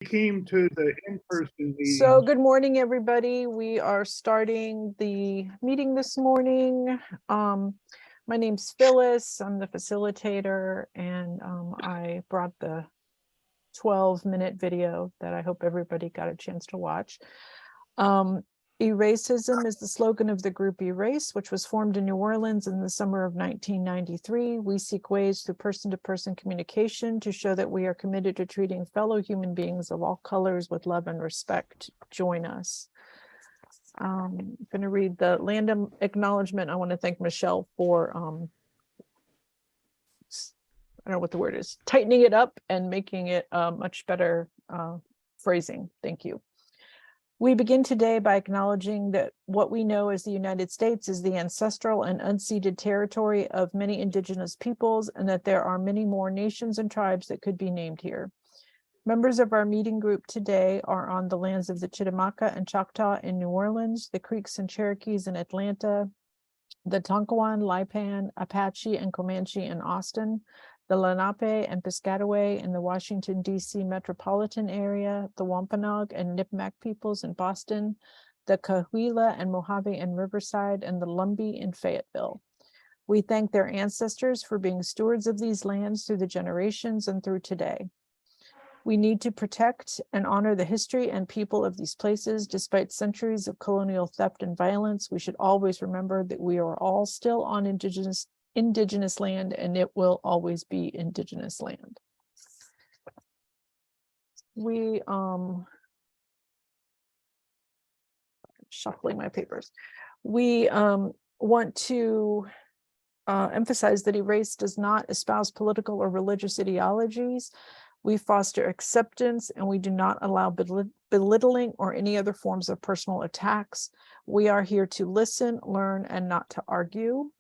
Came to the in-person meeting. So good morning, everybody. We are starting the meeting this morning. My name's Phyllis. I'm the facilitator, and I brought the 12-minute video that I hope everybody got a chance to watch. Eracism is the slogan of the group Erace, which was formed in New Orleans in the summer of 1993. We seek ways through person-to-person communication to show that we are committed to treating fellow human beings of all colors with love and respect. Join us. I'm going to read the land acknowledgement. I want to thank Michelle for, I don't know what the word is, tightening it up and making it much better phrasing. Thank you. We begin today by acknowledging that what we know as the United States is the ancestral and unceded territory of many indigenous peoples, and that there are many more nations and tribes that could be named here. Members of our meeting group today are on the lands of the Chitimaca and Choctaw in New Orleans, the Creeks and Cherokees in Atlanta, the Tonkawan, Lipan, Apache, and Comanche in Austin, the Lenape and Piscataway in the Washington, D.C. metropolitan area, the Wampanoag and Nipmuc peoples in Boston, the Cahuilla and Mojave in Riverside, and the Lumbee in Fayetteville. We thank their ancestors for being stewards of these lands through the generations and through today. We need to protect and honor the history and people of these places. Despite centuries of colonial theft and violence, we should always remember that we are all still on indigenous land, and it will always be indigenous land. We shuffling my papers. We want to emphasize that Erace does not espouse political or religious ideologies. We foster acceptance, and we do not allow belittling or any other forms of personal attacks. We are here to listen, learn, and not to argue.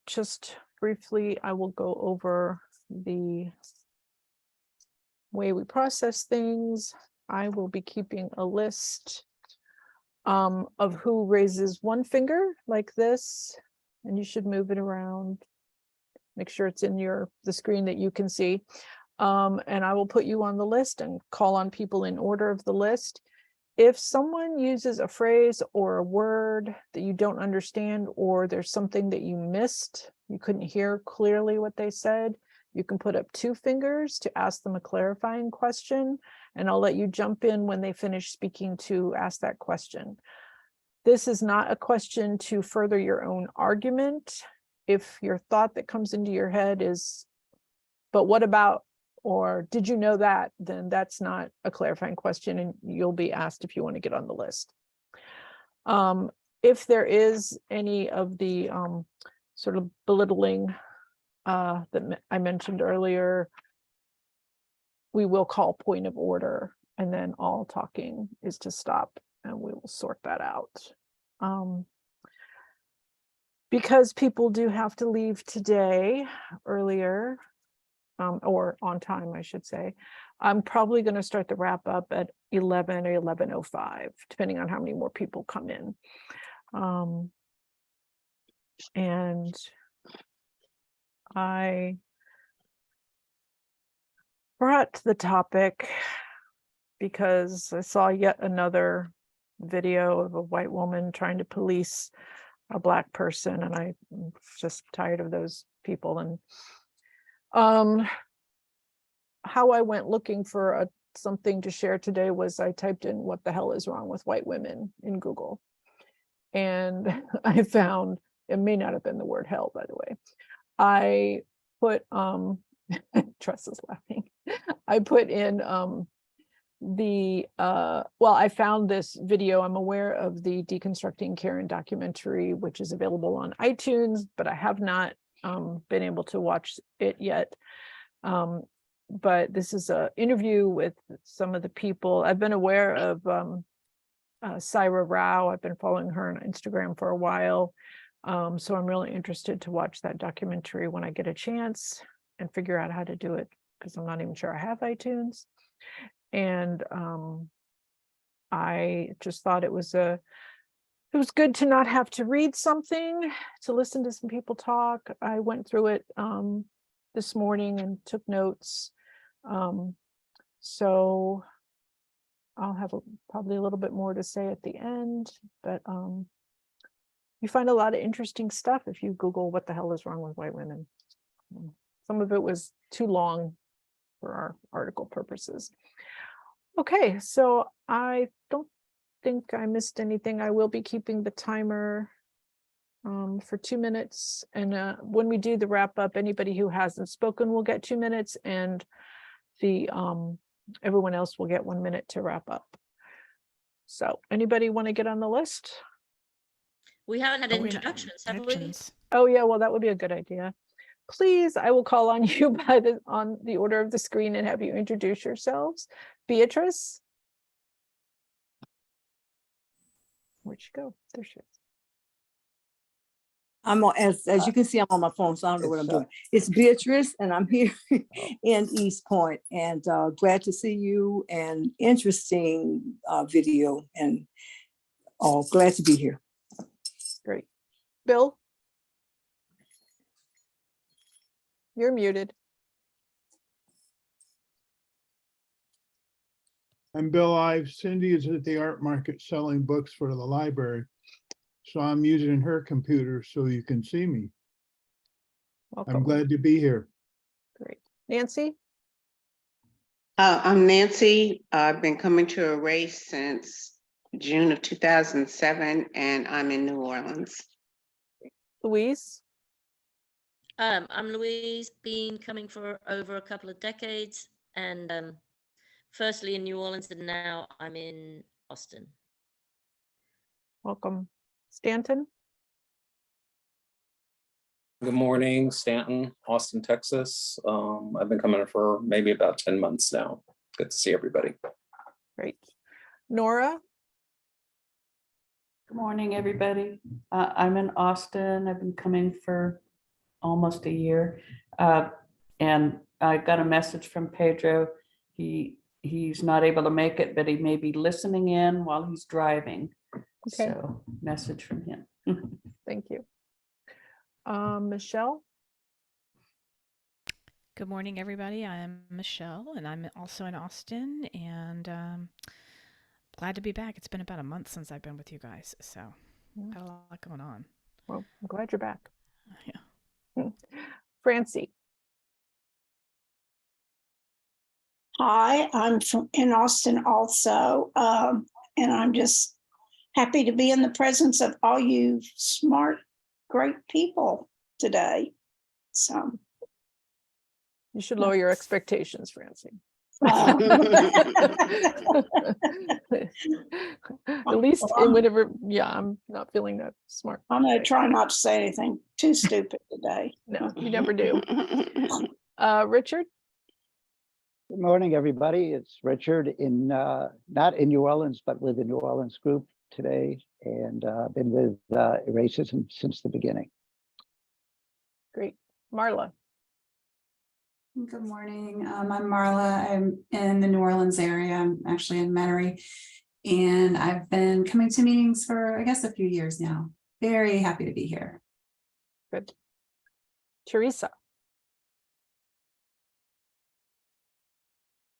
Just briefly, I will go over the way we process things. I will be keeping a list of who raises one finger like this, and you should move it around. Make sure it's in the screen that you can see. And I will put you on the list and call on people in order of the list. If someone uses a phrase or a word that you don't understand, or there's something that you missed, you couldn't hear clearly what they said, you can put up 2 fingers to ask them a clarifying question, and I'll let you jump in when they finish speaking to ask that question. This is not a question to further your own argument. If your thought that comes into your head is, but what about, or did you know that, then that's not a clarifying question, and you'll be asked if you want to get on the list. If there is any of the sort of belittling that I mentioned earlier, we will call point of order, and then all talking is to stop, and we will sort that out. Because people do have to leave today earlier, or on time, I should say, I'm probably going to start the wrap up at 11 or 11:05, depending on how many more people come in. And I brought the topic because I saw yet another video of a white woman trying to police a Black person, and I'm just tired of those people. And how I went looking for something to share today was I typed in "what the hell is wrong with white women" in Google, and I found, it may not have been the word hell, by the way. I put Tress is laughing. I put in I found this video. I'm aware of the Deconstructing Karen documentary, which is available on iTunes, but I have not been able to watch it yet. But this is an interview with some of the people. I've been aware of Saira Rao. I've been following her on Instagram for a while. So I'm really interested to watch that documentary when I get a chance and figure out how to do it, because I'm not even sure I have iTunes. And I just thought it was good to not have to read something, to listen to some people talk. I went through it this morning and took notes. So I'll have probably a little bit more to say at the end, but you find a lot of interesting stuff if you Google what the hell is wrong with white women. Some of it was too long for our article purposes. Okay, so I don't think I missed anything. I will be keeping the timer for 2 minutes. And when we do the wrap up, anybody who hasn't spoken will get 2 minutes, and the everyone else will get 1 minute to wrap up. So anybody want to get on the list? We haven't had introductions, have we? Oh yeah, well, that would be a good idea. Please, I will call on you on the order of the screen and have you introduce yourselves. Beatrice? Where'd she go? There she is. I'm on, as you can see, I'm on my phone, so I don't know what I'm doing. It's Beatrice, and I'm here in East Point, and glad to see you, and interesting video, and glad to be here. Great. Bill? You're muted. I'm Bill Ives. Cindy is at the art market selling books for the library. So I'm using her computer so you can see me. Welcome. I'm glad to be here. Great. Nancy? I'm Nancy. I've been coming to Erace since June of 2007, and I'm in New Orleans. Louise? I'm Louise, been coming for over a couple of decades, and firstly in New Orleans, and now I'm in Austin. Welcome. Stanton? Good morning, Stanton, Austin, Texas. I've been coming for maybe about 10 months now. Good to see everybody. Great. Nora? Good morning, everybody. I'm in Austin. I've been coming for almost a year. And I got a message from Pedro. He's not able to make it, but he may be listening in while he's driving. Okay. So message from him. Thank you. Michelle? Good morning, everybody. I'm Michelle, and I'm also in Austin, and glad to be back. It's been about a month since I've been with you guys, so got a lot going on. Well, I'm glad you're back. Yeah. Francie? Hi, I'm in Austin also, and I'm just happy to be in the presence of all you smart, great people today. So You should lower your expectations, Francie. uh, At least in whatever, yeah, I'm not feeling that smart. I'm going to try not to say anything too stupid today. No, you never do. Richard? Good morning, everybody. It's Richard in not in New Orleans, but with the New Orleans group today, and been with Erace since the beginning. Great. Marla? Good morning. I'm Marla. I'm in the New Orleans area. I'm actually in Metairie, and I've been coming to meetings for, I guess, a few years now. Very happy to be here. Good. Teresa?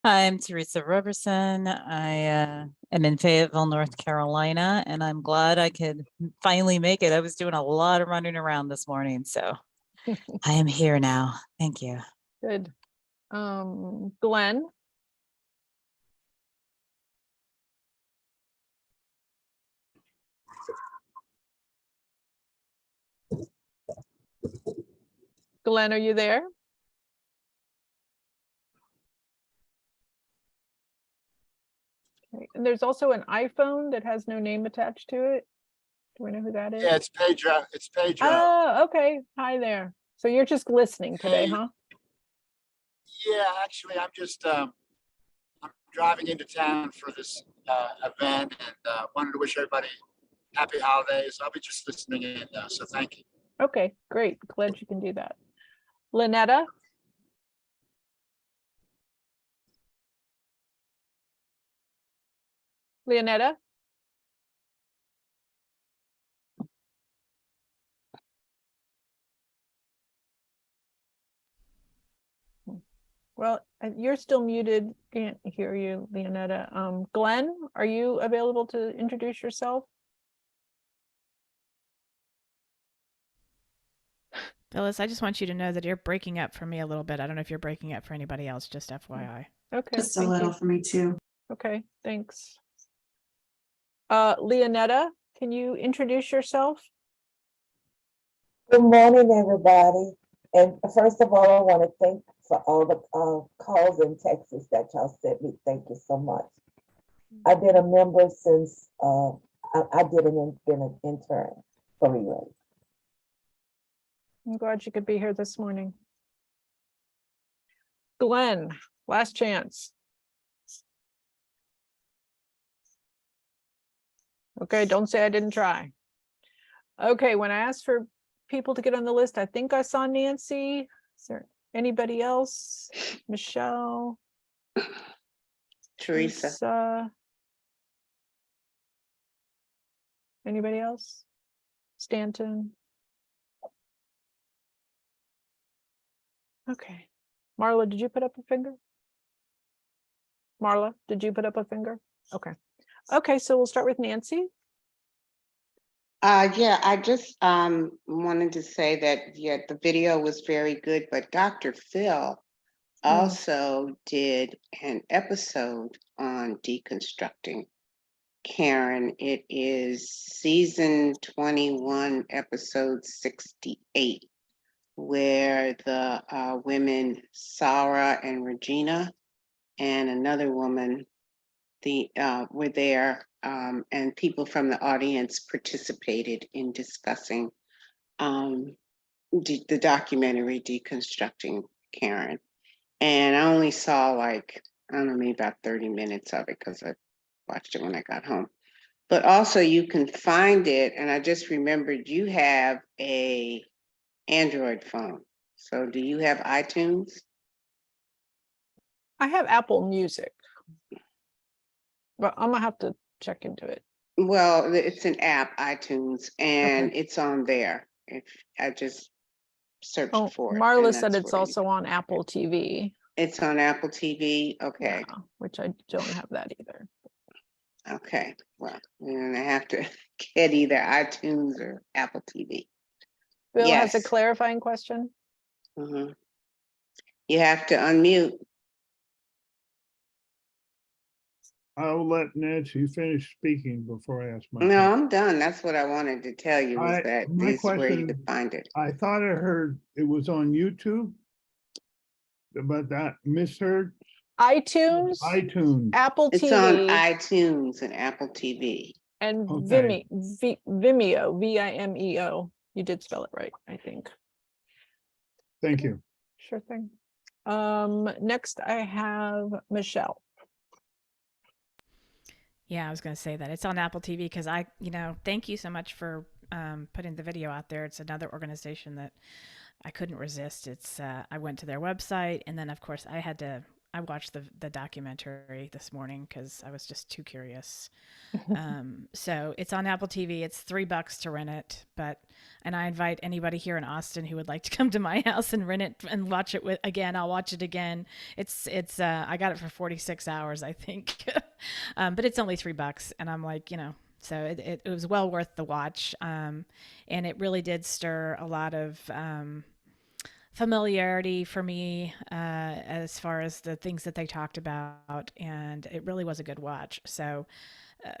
I'm Teresa Roberson. I am in Fayetteville, North Carolina, and I'm glad I could finally make it. I was doing a lot of running around this morning, so I am here now. Thank you. Good. Glenn? Glenn, are you there? Okay. And there's also an iPhone that has no name attached to it. Do we know who that is? Yeah, it's Pedro. It's Pedro. Oh, okay. Hi there. So you're just listening today, Hey. huh? Yeah, actually, I'm just I'm driving into town for this event, and wanted to wish everybody happy holidays. I'll be just listening in, so thank you. Okay, great. Glad you can do that. Lynetta? Leonetta? Well, you're still muted. Can't hear you, Leonetta. Glenn, are you available to introduce yourself? Phyllis, I just want you to know that you're breaking up for me a little bit. I don't know if you're breaking up for anybody else, just FYI. Okay. Just a thank little you. for me too. Okay, thanks. Leonetta, can you introduce yourself? Good morning, everybody. And first of all, I want to thank for all the calls and texts that y'all sent me. Thank you so much. I've been a member since I been an intern for Erace. I'm glad you could be here this morning. Glenn, last chance. Okay, don't say I didn't try. Okay, when I asked for people to get on the list, I think I saw Nancy. Is there anybody else? Michelle? Teresa. Anybody else? Stanton? Okay. Marla, did you put up a finger? Marla, did you put up a finger? Okay. Okay, so we'll start with Nancy. Yeah, I just wanted to say that, yeah, the video was very good, but Dr. Phil also did an episode on deconstructing Karen. It is season 21, episode 68, where the women, Sarah and Regina, and another woman, were there, and people from the audience participated in discussing the documentary Deconstructing Karen. And I only saw like, I don't know, maybe about 30 minutes of it because I watched it when I got home. But also you can find it, and I just remembered you have a Android phone. So do you have iTunes? I have Apple Music, but I'm gonna have to check into it. Well, it's an app, iTunes, and Okay. it's on there. If I just searched Oh, for it. Marla and said that's it's where also on Apple TV. it's on Apple TV. Okay. Yeah, which I don't have that either. Okay. Well, then I have to get either iTunes or Apple TV. Bill has a Yes. clarifying question. Mhm. You have to unmute. I'll let Nancy finish speaking before I ask my No, question. I'm done. That's what I wanted to tell you was that My this is where you question, could find it. I thought I heard it was on YouTube, but that misheard. iTunes, iTunes. Apple It's on TV, iTunes and Apple TV. and Okay. Vimeo, Vimeo. You did spell it right, I think. Thank you. Sure thing. Next I have Michelle. Yeah, I was going to say that it's on Apple TV because thank you so much for putting the video out there. It's another organization that I couldn't resist. I went to their website, and then of course I watched the documentary this morning because I was just too curious. So it's on Apple TV. It's $3 to rent it, and I invite anybody here in Austin who would like to come to my house and rent it and watch it again. I'll watch it again. It's I got it for 46 hours, I think, but it's only $3, and I'm like, so it was well worth the watch, and it really did stir a lot of familiarity for me as far as the things that they talked about, and it really was a good watch. So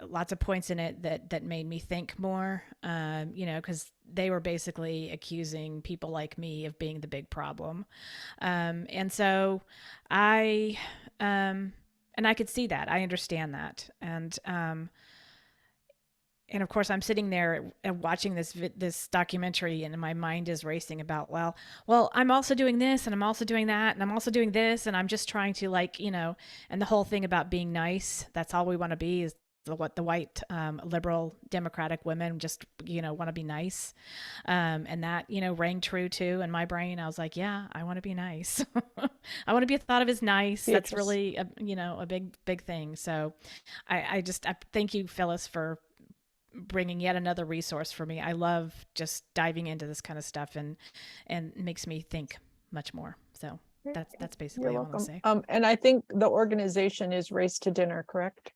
lots of points in it that made me think more, because they were basically accusing people like me of being the big problem, and so I could see that. I understand that, and of course, I'm sitting there watching this documentary, and my mind is racing about, well, I'm also doing this, and I'm also doing that, and I'm also doing this, and I'm just trying to and the whole thing about being nice. That's all we want to be is the white liberal democratic women just want to be nice, and that rang true too in my brain. I was like, yeah, I want to be nice. I want to be thought of as nice. Beatrice. That's really a big thing. So I thank you, Phyllis, for bringing yet another resource for me. I love just diving into this kind of stuff, and makes me think much more. So That's basically You're all I want to say. welcome. And I think the organization is Race to Dinner, correct?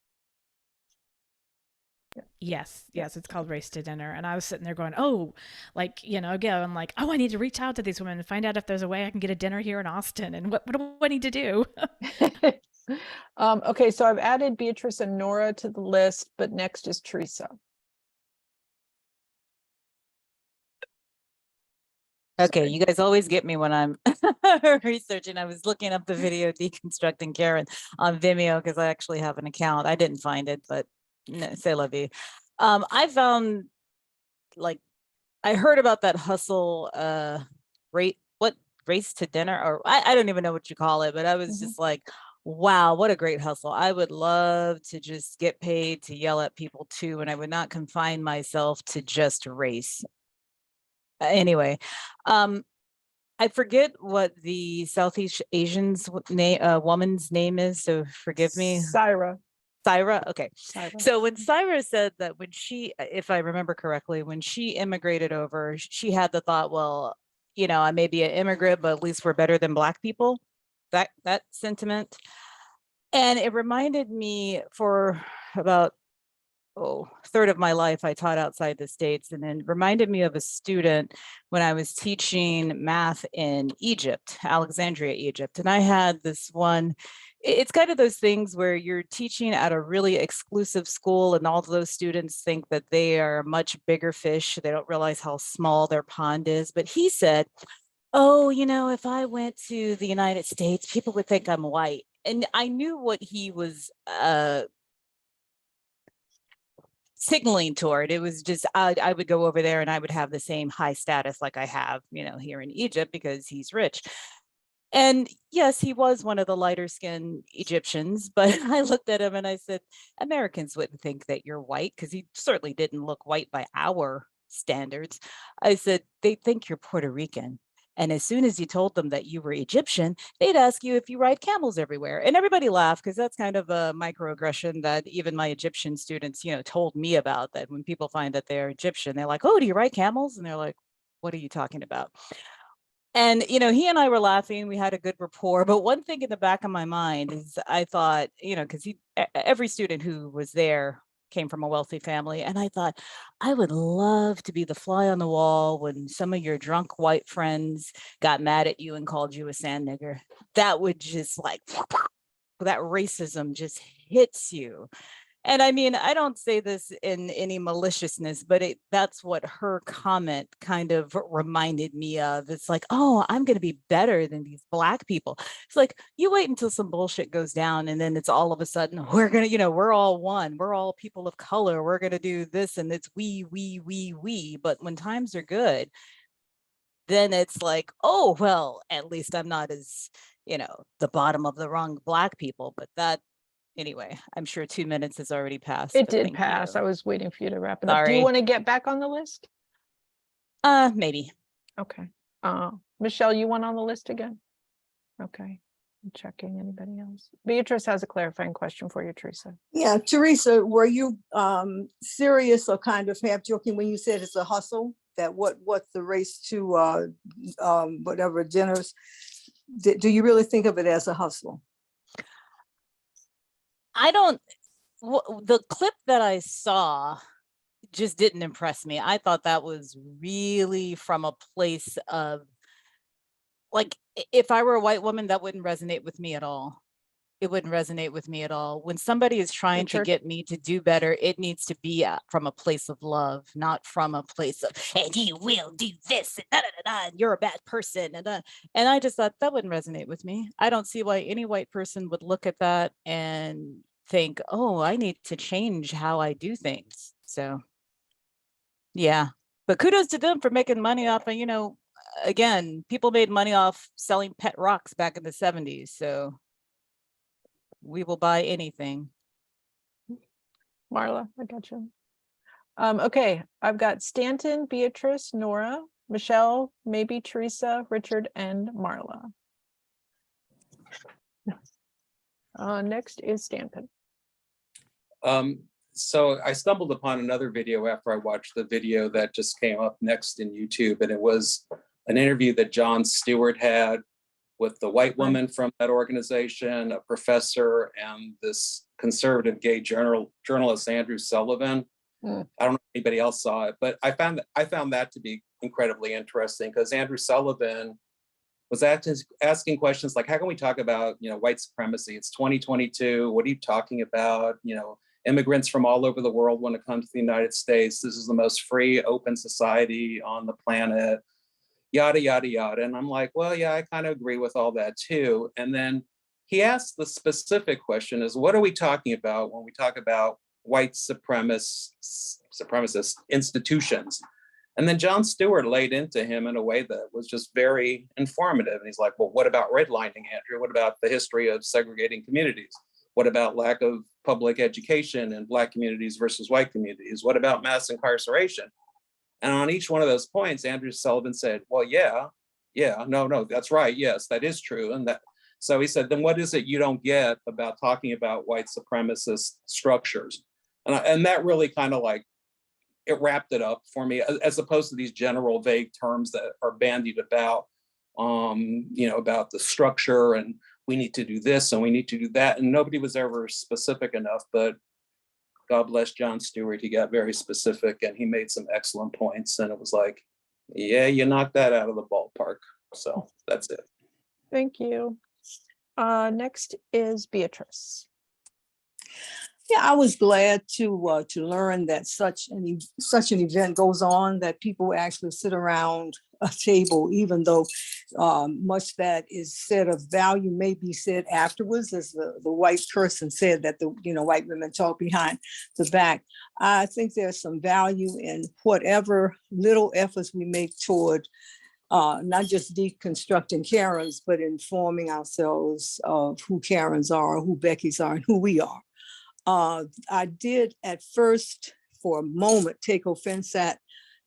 Yes, it's called Race to Dinner. And I was sitting there going, oh, like, again, I'm like, oh, I need to reach out to these women and find out if there's a way I can get a dinner here in Austin. And what do I need to do? Okay, so I've added Beatrice and Nora to the list, but next is Teresa. Okay, you guys always get me when I'm researching. I was looking up the video deconstructing Karen on Vimeo because I actually have an account. I didn't find it, but c'est la vie. I found, like, I heard about that hustle race to dinner, or I don't even know what you call it, but I was just like, wow, what a great hustle. I would love to just get paid to yell at people too, and I would not confine myself to just race. Anyway, I forget what the Southeast Asian's woman's name is, so forgive me. Syra. Okay. Syra. So when Syra said that when she, if I remember correctly, when she immigrated over, she had the thought, well, I may be an immigrant, but at least we're better than Black people. That sentiment. And it reminded me, for about third of my life, I taught outside the States, and then reminded me of a student when I was teaching math in Egypt, Alexandria, Egypt. And I had this one, it's kind of those things where you're teaching at a really exclusive school and all those students think that they are much bigger fish. They don't realize how small their pond is. But he said, oh, if I went to the United States, people would think I'm white. And I knew what he was signaling toward. It was just, I would go over there and I would have the same high status like I have, here in Egypt because he's rich. And yes, he was one of the lighter skinned Egyptians, but I looked at him and I said, Americans wouldn't think that you're white, because he certainly didn't look white by our standards. I said, they think you're Puerto Rican. And as soon as you told them that you were Egyptian, they'd ask you if you ride camels everywhere. And everybody laughed, because that's kind of a microaggression that even my Egyptian students, told me about, that when people find that they're Egyptian, they're like, oh, do you ride camels? And they're like, what are you talking about? And, he and I were laughing, we had a good rapport. But one thing in the back of my mind is I thought, because every student who was there came from a wealthy family. And I thought, I would love to be the fly on the wall when some of your drunk white friends got mad at you and called you a sand nigger. That would just that racism just hits you. And I mean, I don't say this in any maliciousness, but that's what her comment kind of reminded me of. It's like, oh, I'm going to be better than these Black people. It's like, you wait until some bullshit goes down and then it's all of a sudden, we're going to, we're all one. We're all people of color. We're going to do this, and it's we. But when times are good, then it's like, oh, well, at least I'm not as, the bottom of the rung Black people. But that, anyway, I'm sure 2 minutes has already passed. It did pass. I was waiting for you to wrap it up. Do Sorry. you want to get back on the list? Maybe. Okay. Michelle, you want on the list again? Okay. I'm checking. Anybody else? Beatrice has a clarifying question for you, Teresa. Yeah, Teresa, were you serious or kind of half joking when you said it's a hustle? That what's the race to whatever dinners? Do you really think of it as a hustle? I don't. The clip that I saw just didn't impress me. I thought that was really from a place of, like, if I were a white woman, that wouldn't resonate with me at all. It wouldn't resonate with me at all. When somebody is trying to get me to do better, it needs to be from a place of love, not from a place of, and you will do this, and you're a bad person. And I just thought that wouldn't resonate with me. I don't see why any white person would look at that and think, oh, I need to change how I do things. So, yeah. But kudos to them for making money off of, again, people made money off selling pet rocks back in the 70s. So we will buy anything. Marla, I got you. Okay, I've got Stanton, Beatrice, Nora, Michelle, maybe Teresa, Richard, and Marla. Next is Stanton. So I stumbled upon another video after I watched the video that just came up next in YouTube, and it was an interview that Jon Stewart had with the white woman from that organization, a professor, and this conservative gay journalist, Andrew Sullivan. I don't know if anybody else saw it, but I found that to be incredibly interesting, because Andrew Sullivan was asking questions like, how can we talk about, white supremacy? It's 2022. What are you talking about? Immigrants from all over the world want to come to the United States. This is the most free, open society on the planet, yada, yada, yada. And I'm like, well, yeah, I kind of agree with all that too. And then he asked the specific question is, what are we talking about when we talk about white supremacist institutions? And then Jon Stewart laid into him in a way that was just very informative. And he's like, well, what about redlining, Andrew? What about the history of segregating communities? What about lack of public education in Black communities versus white communities? What about mass incarceration? And on each one of those points, Andrew Sullivan said, well, yeah, no, that's right. Yes, that is true. And so he said, then what is it you don't get about talking about white supremacist structures? And that really kind of like, it wrapped it up for me, as opposed to these general vague terms that are bandied about, about the structure and we need to do this and we need to do that. And nobody was ever specific enough, but God bless Jon Stewart. He got very specific and he made some excellent points. And it was like, yeah, you knocked that out of the ballpark. So that's it. Thank you. Next is Beatrice. Yeah, I was glad to learn that such an event goes on, that people actually sit around a table, even though much that is said of value may be said afterwards, as the white person said that the white women talk behind the back. I think there's some value in whatever little efforts we make toward not just deconstructing Karens, but informing ourselves of who Karens are, who Beckys are, and who we are. I did at first, for a moment, take offense at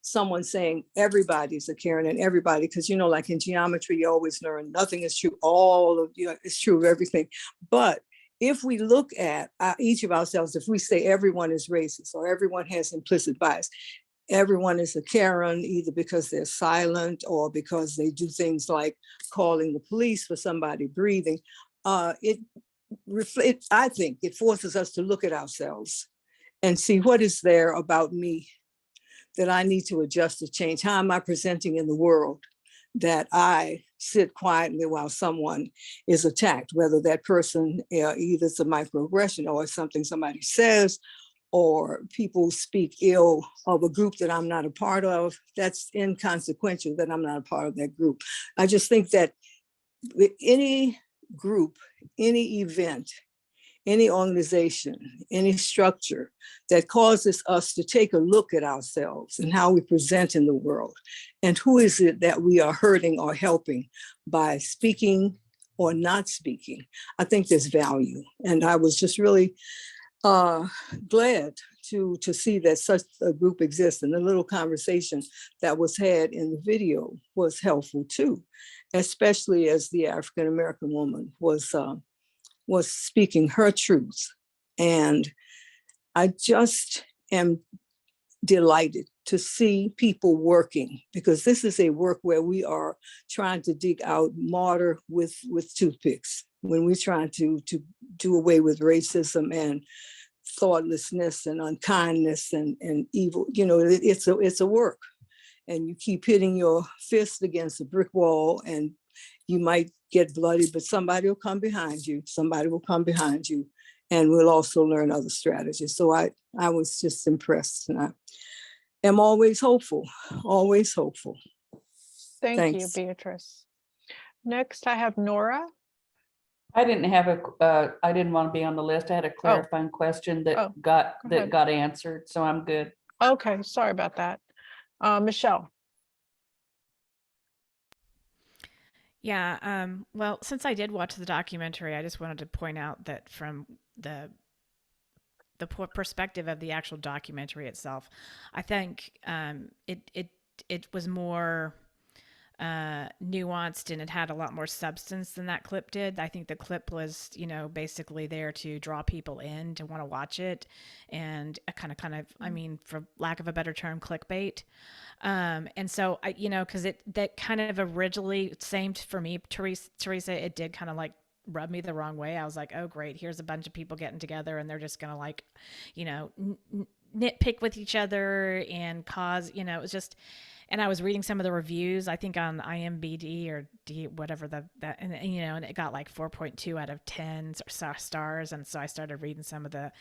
someone saying everybody's a Karen and everybody, because like in geometry, you always learn nothing is true. All of it's true of everything. But if we look at each of ourselves, if we say everyone is racist or everyone has implicit bias, everyone is a Karen, either because they're silent or because they do things like calling the police for somebody breathing. I think it forces us to look at ourselves and see what is there about me that I need to adjust to change. How am I presenting in the world that I sit quietly while someone is attacked, whether that person either it's a microaggression or something somebody says, or people speak ill of a group that I'm not a part of. That's inconsequential that I'm not a part of that group. I just think that with any group, any event, any organization, any structure that causes us to take a look at ourselves and how we present in the world, and who is it that we are hurting or helping by speaking or not speaking, I think there's value. And I was just really glad to see that such a group exists. And the little conversation that was had in the video was helpful too, especially as the African-American woman was speaking her truth. And I just am delighted to see people working, because this is a work where we are trying to dig out mortar with toothpicks, when we're trying to do away with racism and thoughtlessness and unkindness and evil. It's a work, and you keep hitting your fist against a brick wall and you might get bloody, but somebody will come behind you. And we'll also learn other strategies. So I was just impressed, and I am always hopeful. Thank you, Thanks. Beatrice. Next, I have Nora. I didn't want to be on the list. I had a clarifying question that got answered, so I'm good. Okay, sorry about that. Michelle. Yeah, well, since I did watch the documentary, I just wanted to point out that from the perspective of the actual documentary itself, I think it was more nuanced and it had a lot more substance than that clip did. I think the clip was, basically there to draw people in to want to watch it, and a kind of, I mean, for lack of a better term, clickbait. And so because that kind of originally, same for me, Teresa, it did kind of like rub me the wrong way. I was like, oh great, here's a bunch of people getting together and they're just gonna like, nitpick with each other and cause, it was just. And I was reading some of the reviews, I think on IMDb or whatever and it got like 4.2 out of 10 stars. And so I started reading some of the,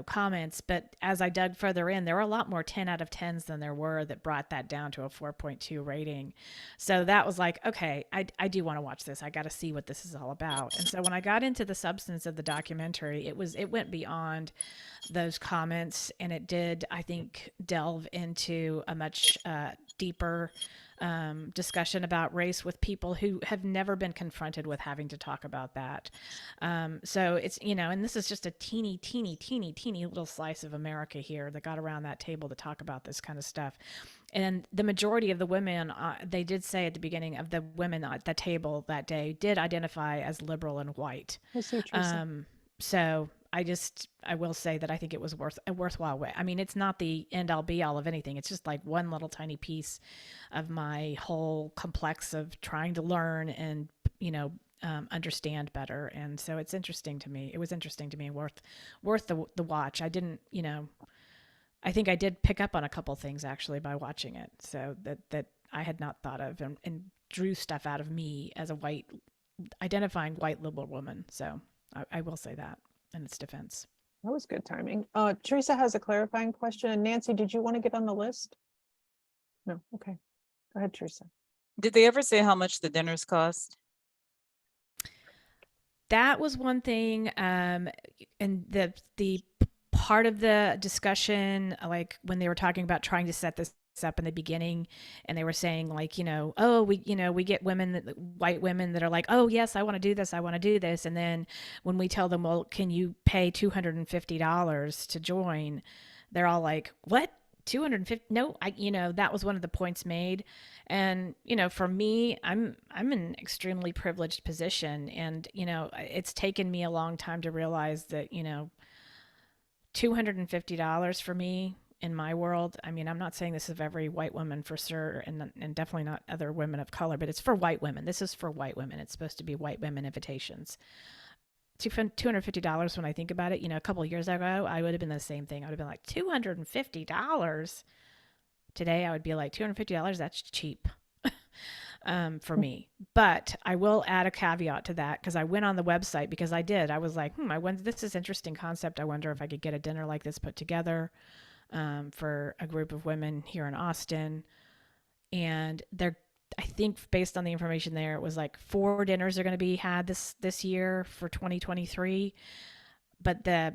comments. But as I dug further in, there were a lot more 10 out of 10s than there were that brought that down to a 4.2 rating. So that was like, okay, I do want to watch this. I got to see what this is all about. And so when I got into the substance of the documentary, it went beyond those comments, and it did, I think, delve into a much deeper discussion about race with people who have never been confronted with having to talk about that. So it's, and this is just a teeny little slice of America here that got around that table to talk about this kind of stuff. And the majority of the women, they did say at the beginning of the women at the table that day did identify as liberal and white. I see, Teresa. So I will say that I think it was a worthwhile way. I mean, it's not the end all be all of anything. It's just like one little tiny piece of my whole complex of trying to learn and, understand better. And so it's interesting to me. It was interesting to me, worth the watch. I didn't, I think I did pick up on a couple things actually by watching it. So that I had not thought of, and drew stuff out of me as a identifying white liberal woman. So I will say that in its defense. That was good timing. Teresa has a clarifying question. And Nancy, did you want to get on the list? No. Okay. Go ahead, Teresa. Did they ever say how much the dinners cost? That was one thing. And the part of the discussion, like when they were talking about trying to set this up in the beginning, and they were saying like, we get white women that are like, oh yes, I want to do this. And then when we tell them, well, can you pay $250 to join? They're all like, what? 250? No, that was one of the points made. And, for me, I'm in an extremely privileged position, and, it's taken me a long time to realize that, $250 for me in my world. I mean, I'm not saying this of every white woman for sure, and definitely not other women of color, but it's for white women. This is for white women. It's supposed to be white women invitations. $250 when I think about it, a couple of years ago, I would have been the same thing. I would have been like, $250. Today, I would be like, $250, that's cheap. For me. But I will add a caveat to that, because I went on the website because I was like, this is interesting concept. I wonder if I could get a dinner like this put together for a group of women here in Austin. And I think based on the information there, it was like 4 dinners are going to be had this year for 2023. But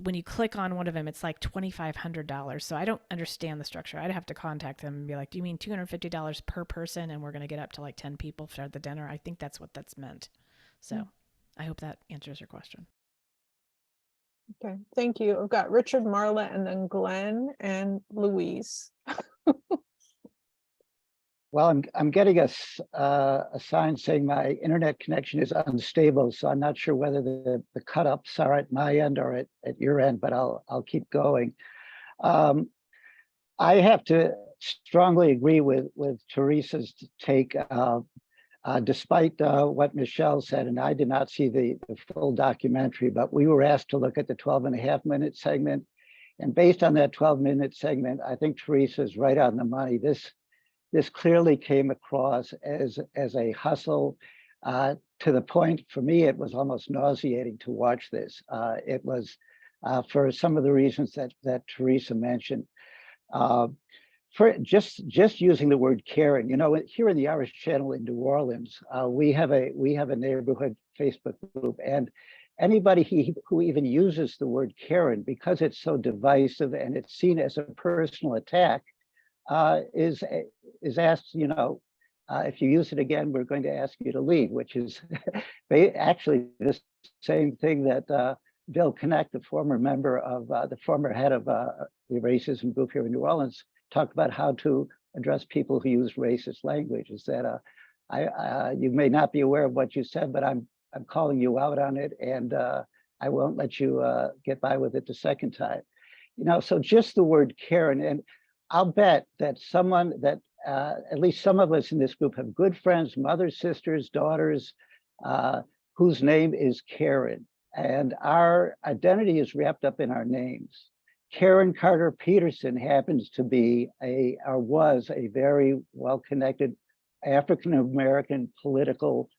when you click on one of them, it's like $2,500. So I don't understand the structure. I'd have to contact them and be like, do you mean $250 per person? And we're going to get up to like 10 people for the dinner. I think that's what that's meant. So I hope that answers your question. Okay, thank you. I've got Richard, Marla, and then Glenn and Louise. Well, I'm getting a sign saying my internet connection is unstable, so I'm not sure whether the cut ups are at my end or at your end, but I'll keep going. I have to strongly agree with Teresa's take, despite what Michelle said, and I did not see the full documentary, but we were asked to look at the 12.5-minute segment. And based on that 12-minute segment, I think Teresa's right on the money. This clearly came across as a hustle, to the point, for me, it was almost nauseating to watch this. It was for some of the reasons that Teresa mentioned. For just using the word Karen, here in the Irish Channel in New Orleans, we have a neighborhood Facebook group, and anybody who even uses the word Karen, because it's so divisive and it's seen as a personal attack, is asked, if you use it again, we're going to ask you to leave, which is actually the same thing that Bill Connect, the former member of the former head of the racism group here in New Orleans, talked about how to address people who use racist language. Is that you may not be aware of what you said, but I'm calling you out on it, and I won't let you get by with it the second time. You know, so just the word Karen, and I'll bet that at least some of us in this group have good friends, mothers, sisters, daughters, whose name is Karen, and our identity is wrapped up in our names. Karen Carter Peterson happens to be was a very well-connected African-American political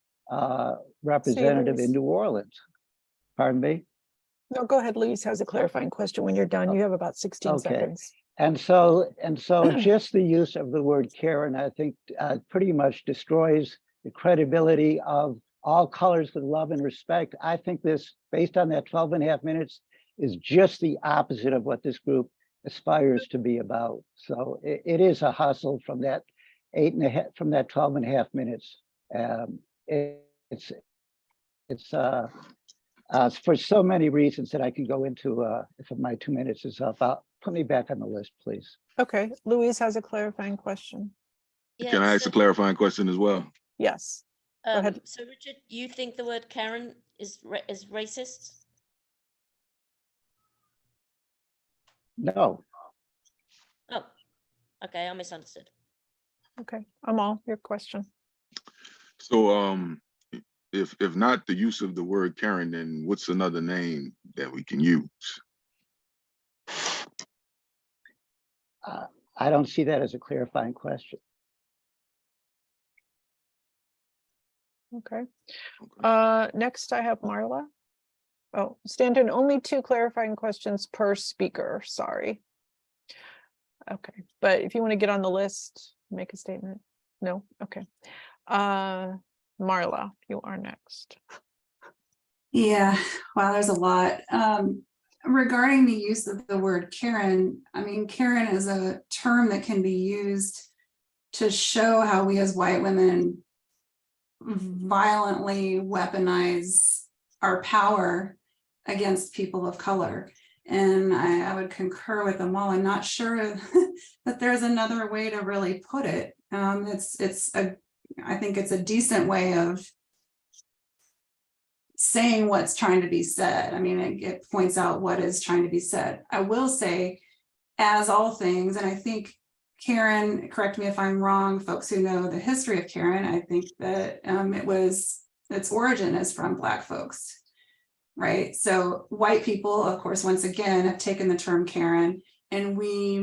representative in New Orleans. Pardon me? No, go ahead. Louise has a clarifying question. When you're done, you have about 16 seconds. And so just the use of the word Karen, I think, pretty much destroys the credibility of all colors with love and respect. I think this, based on that 12.5 minutes, is just the opposite of what this group aspires to be about. So it is a hustle from that 12.5 minutes. It's for so many reasons that I can go into. If my 2 minutes is up, put me back on the list, please. Okay, Louise has a clarifying question. Can I ask a clarifying question as well? Yes. Go ahead. So Richard, you think the word Karen is racist? No. Oh, okay, I misunderstood. Okay, Amal, your question. So if not the use of the word Karen, then what's another name that we can use? I don't see that as a clarifying question. Okay. Next I have Marla. Oh, Stanton, only 2 clarifying questions per speaker, sorry. Okay, but if you want to get on the list, make a statement. No, okay. Marla, you are next. Yeah, wow, there's a lot. Regarding the use of the word Karen, I mean, Karen is a term that can be used to show how we as white women violently weaponize our power against people of color. And I would concur with them all. I'm not sure that there's another way to really put it. I think it's a decent way of saying what's trying to be said. I mean, it points out what is trying to be said. I will say, as all things, and I think Karen, correct me if I'm wrong, folks who know the history of Karen, I think that its origin is from Black folks, right? So white people, of course, once again, have taken the term Karen and we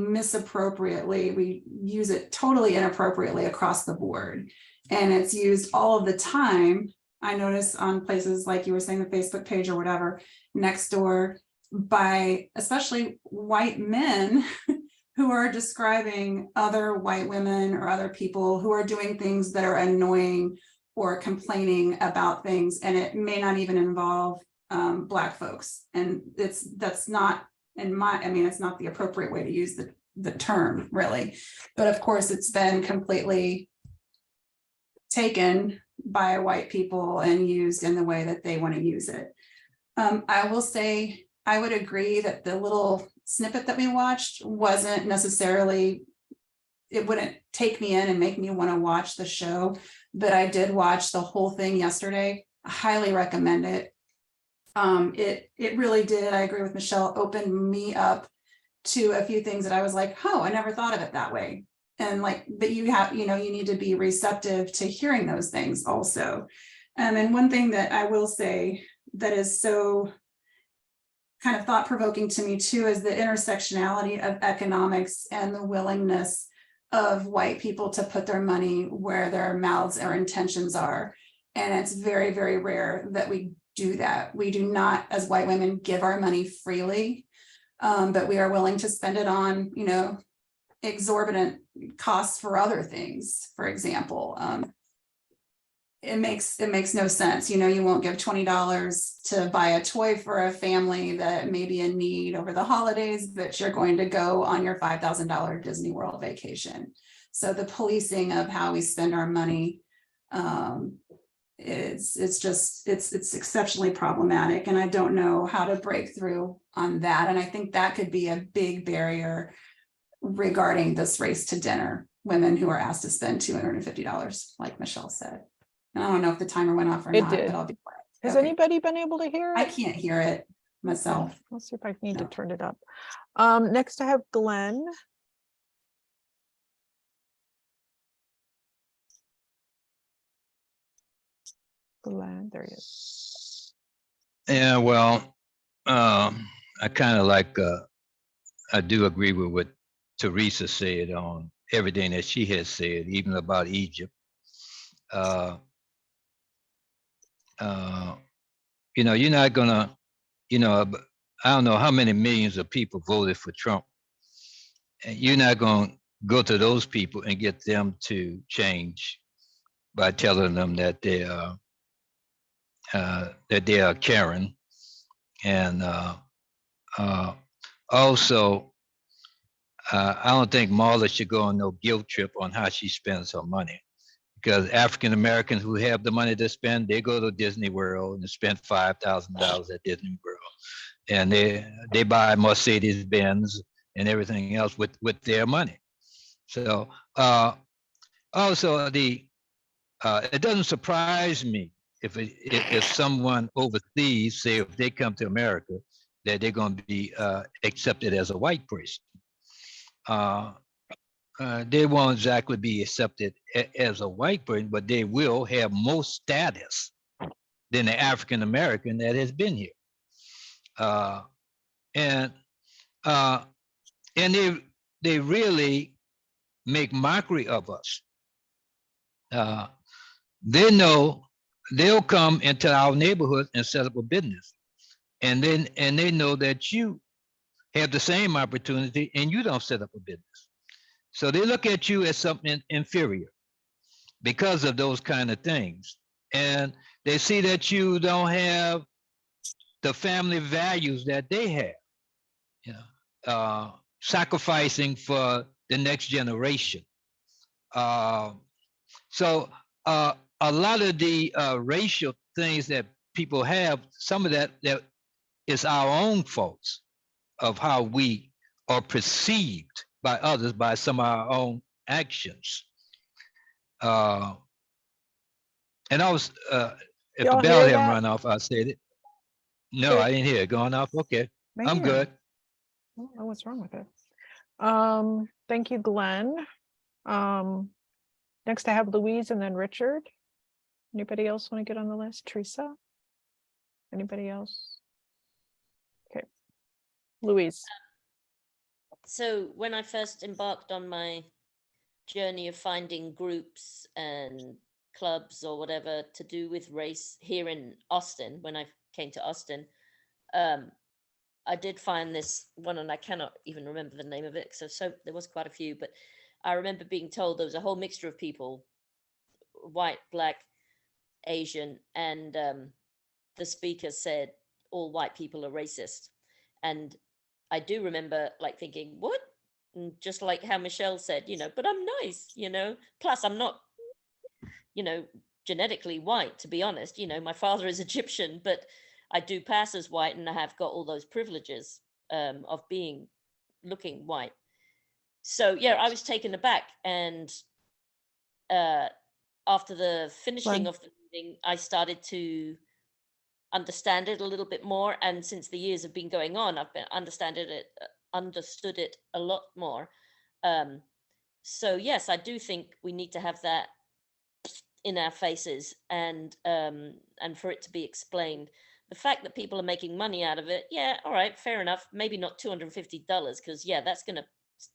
use it totally inappropriately across the board. And it's used all of the time. I notice on places like you were saying, the Facebook page or whatever, next door, by especially white men who are describing other white women or other people who are doing things that are annoying or complaining about things, and it may not even involve Black folks. And that's not it's not the appropriate way to use the term, really. But of course, it's been completely taken by white people and used in the way that they want to use it. I will say, I would agree that the little snippet that we watched wasn't necessarily, it wouldn't take me in and make me want to watch the show, but I did watch the whole thing yesterday. I highly recommend it. It really did, I agree with Michelle, open me up to a few things that I was like, oh, I never thought of it that way. And like, but you need to be receptive to hearing those things also. And one thing that I will say that is so kind of thought-provoking to me too is the intersectionality of economics and the willingness of white people to put their money where their mouths or intentions are. And it's very, very rare that we do that. We do not, as white women, give our money freely, but we are willing to spend it on, exorbitant costs for other things. For example, it makes no sense. You won't give $20 to buy a toy for a family that may be in need over the holidays, but you're going to go on your $5,000 Disney World vacation. So the policing of how we spend our money, it's exceptionally problematic, and I don't know how to break through on that. And I think that could be a big barrier regarding this race to dinner. women who are asked to spend $250, like Michelle said. And I don't know if the timer went off or It not, did. but I'll be quiet. Has Okay. anybody been able to hear it? I can't hear it myself. Let's see if I need to No. turn it up. Next I have Glenn. Glenn, there he is. Yeah, well, I kind of like, I do agree with what Teresa said on everything that she has said, even about Egypt. You know, you're not gonna, you know, I don't know how many millions of people voted for Trump. And you're not gonna go to those people and get them to change by telling them that they are Karen. And also, I don't think Marla should go on no guilt trip on how she spends her money, because African Americans who have the money to spend, they go to Disney World and spend $5,000 at Disney World, and they buy Mercedes Benz and everything else with their money. So also it doesn't surprise me if someone overseas, say if they come to America, that they're going to be accepted as a white person. They won't exactly be accepted as a white person, but they will have more status than the African American that has been here. And they really make mockery of us. They know they'll come into our neighborhood and set up a business, and they know that you have the same opportunity and you don't set up a business. So they look at you as something inferior because of those kind of things. And they see that you don't have the family values that they have, you know, sacrificing for the next generation. So a lot of the racial things that people have, some of that is our own faults of how we are perceived by others by some of our own actions. And I was, if the Y'all bell hear hadn't that? run off, I said it. No, There- I didn't hear it going off. Okay, I'm Man. good. I don't know what's wrong with it. Thank you, Glenn. Next I have Louise and then Richard. Anybody else want to get on the list? Teresa? Anybody else? Okay. Louise. So when I first embarked on my journey of finding groups and clubs or whatever to do with race here in Austin, when I came to Austin, I did find this one, and I cannot even remember the name of it. So there was quite a few, but I remember being told there was a whole mixture of people, white, black, Asian, and the speaker said all white people are racist. And I do remember like thinking, what? And just like how Michelle said, but I'm nice, plus I'm not, genetically white, to be honest. My father is Egyptian, but I do pass as white, and I have got all those privileges of looking white. So yeah, I was taken aback, and after the finishing of the meeting, I started to understand it a little bit more. And since the years have been going on, I've understood it a lot more. So yes, I do think we need to have that in our faces, and for it to be explained. The fact that people are making money out of it, yeah, all right, fair enough. Maybe not $250, because yeah, that's going to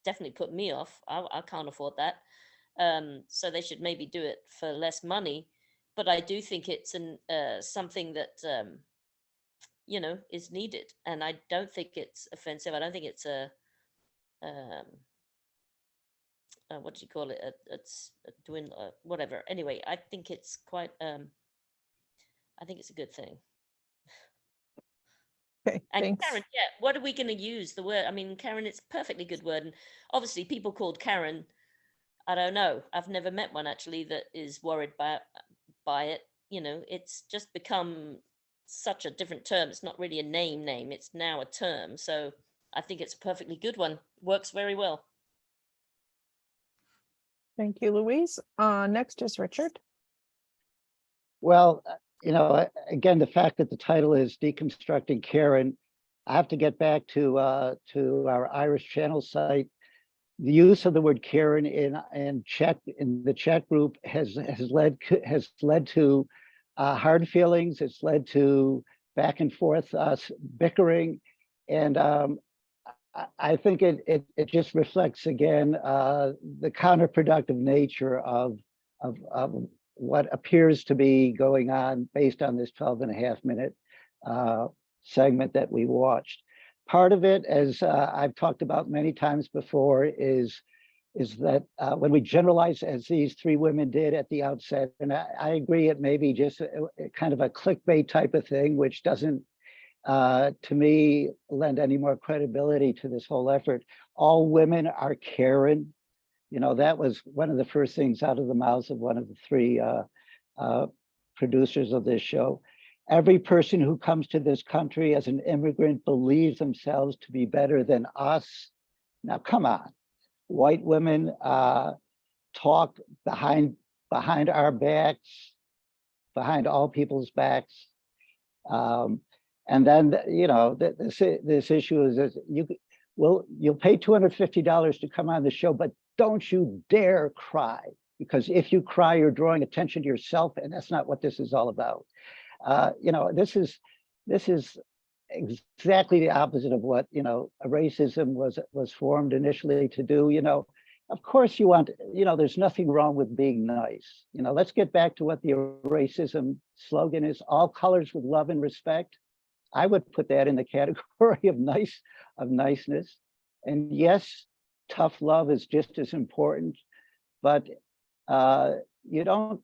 definitely put me off. I can't afford that. So they should maybe do it for less money. But I do think it's something that is needed, and I don't think it's offensive. I don't think it's a what do you call it? It's doing whatever. Anyway, I think it's quite. I think it's a good thing. Okay, and thanks. Karen, yeah, what are we going to use the word? I mean, Karen, it's a perfectly good word, and obviously people called Karen. I don't know. I've never met one actually that is worried by it. It's just become such a different term. It's not really a name. It's now a term. So I think it's a perfectly good one. Works very well. Thank you, Louise. Next is Richard. Well, again, the fact that the title is Deconstructing Karen, I have to get back to our Irish Channel site. The use of the word Karen in the chat group has led to hard feelings. It's led to back and forth bickering, and I think it just reflects again the counterproductive nature of what appears to be going on based on this 12.5-minute segment that we watched. Part of it, as I've talked about many times before, is that when we generalize, as these three women did at the outset, and I agree, it may be just a kind of a clickbait type of thing, which doesn't, to me, lend any more credibility to this whole effort. All women are Karen. That was one of the first things out of the mouths of one of the three producers of this show. Every person who comes to this country as an immigrant believes themselves to be better than us. Now, come on. White women talk behind our backs, behind all people's backs. And then, this issue is that you'll pay $250 to come on the show, but don't you dare cry, because if you cry, you're drawing attention to yourself, and that's not what this is all about. This is exactly the opposite of what racism was formed initially to do. Of course you want, there's nothing wrong with being nice. Let's get back to what the racism slogan is: all colors with love and respect. I would put that in the category of niceness. And yes, tough love is just as important, but you don't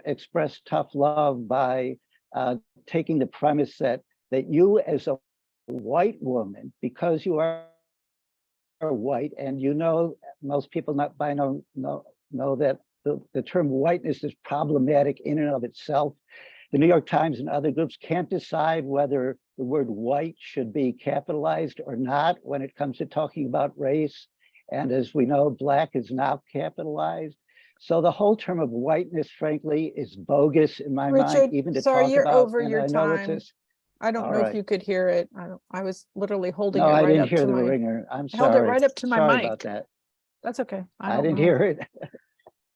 express tough love by taking the premise that you, as a white woman, because you are white, and most people know that the term whiteness is problematic in and of itself. The New York Times and other groups can't decide whether the word white should be capitalized or not when it comes to talking about race. And as we know, black is now capitalized. So the whole term of whiteness, frankly, is bogus in my Richard, mind, even to sorry, talk you're about. over And your I know time. I don't all know if right. you could hear it. I was literally holding No, it I right didn't up hear to the my, ringer. I'm I held it sorry. right up to my Sorry mic. about that. That's okay. I don't didn't know. hear it.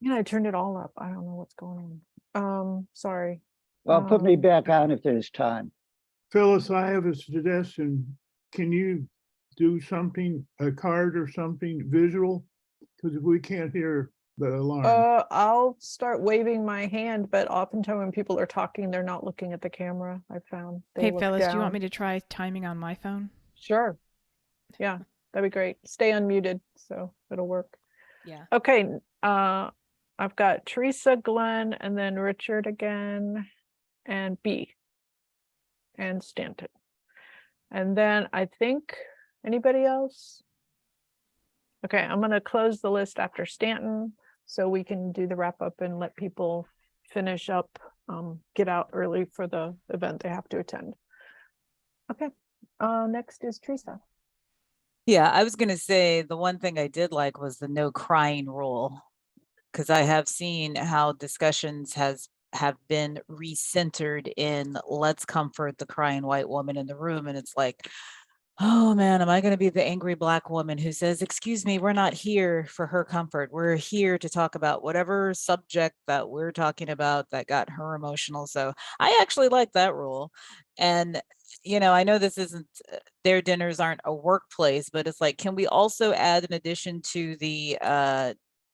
I turned it all up. I don't know what's going on. Sorry. Well, put me back on if there's time. Phyllis, I have a suggestion. Can you do something, a card or something visual? Because if we can't hear the alarm. I'll start waving my hand, but oftentimes when people are talking, they're not looking at the camera. I found they Hey, look Phyllis, do you down. want me to try timing on my phone? Sure. Yeah, that'd be great. Stay unmuted, so it'll work. Yeah. Okay. I've got Teresa, Glenn, and then Richard again, and B, and Stanton. And then I think anybody else? Okay, I'm going to close the list after Stanton so we can do the wrap up and let people finish up, get out early for the event they have to attend. Okay, next is Teresa. Yeah, I was going to say the one thing I did like was the no crying rule, because I have seen how discussions have been recentered in let's comfort the crying white woman in the room. And it's like, oh man, am I going to be the angry Black woman who says, excuse me, we're not here for her comfort. We're here to talk about whatever subject that we're talking about that got her emotional. So I actually like that rule. And, I know this isn't, their dinners aren't a workplace, but it's like, can we also add, in addition to the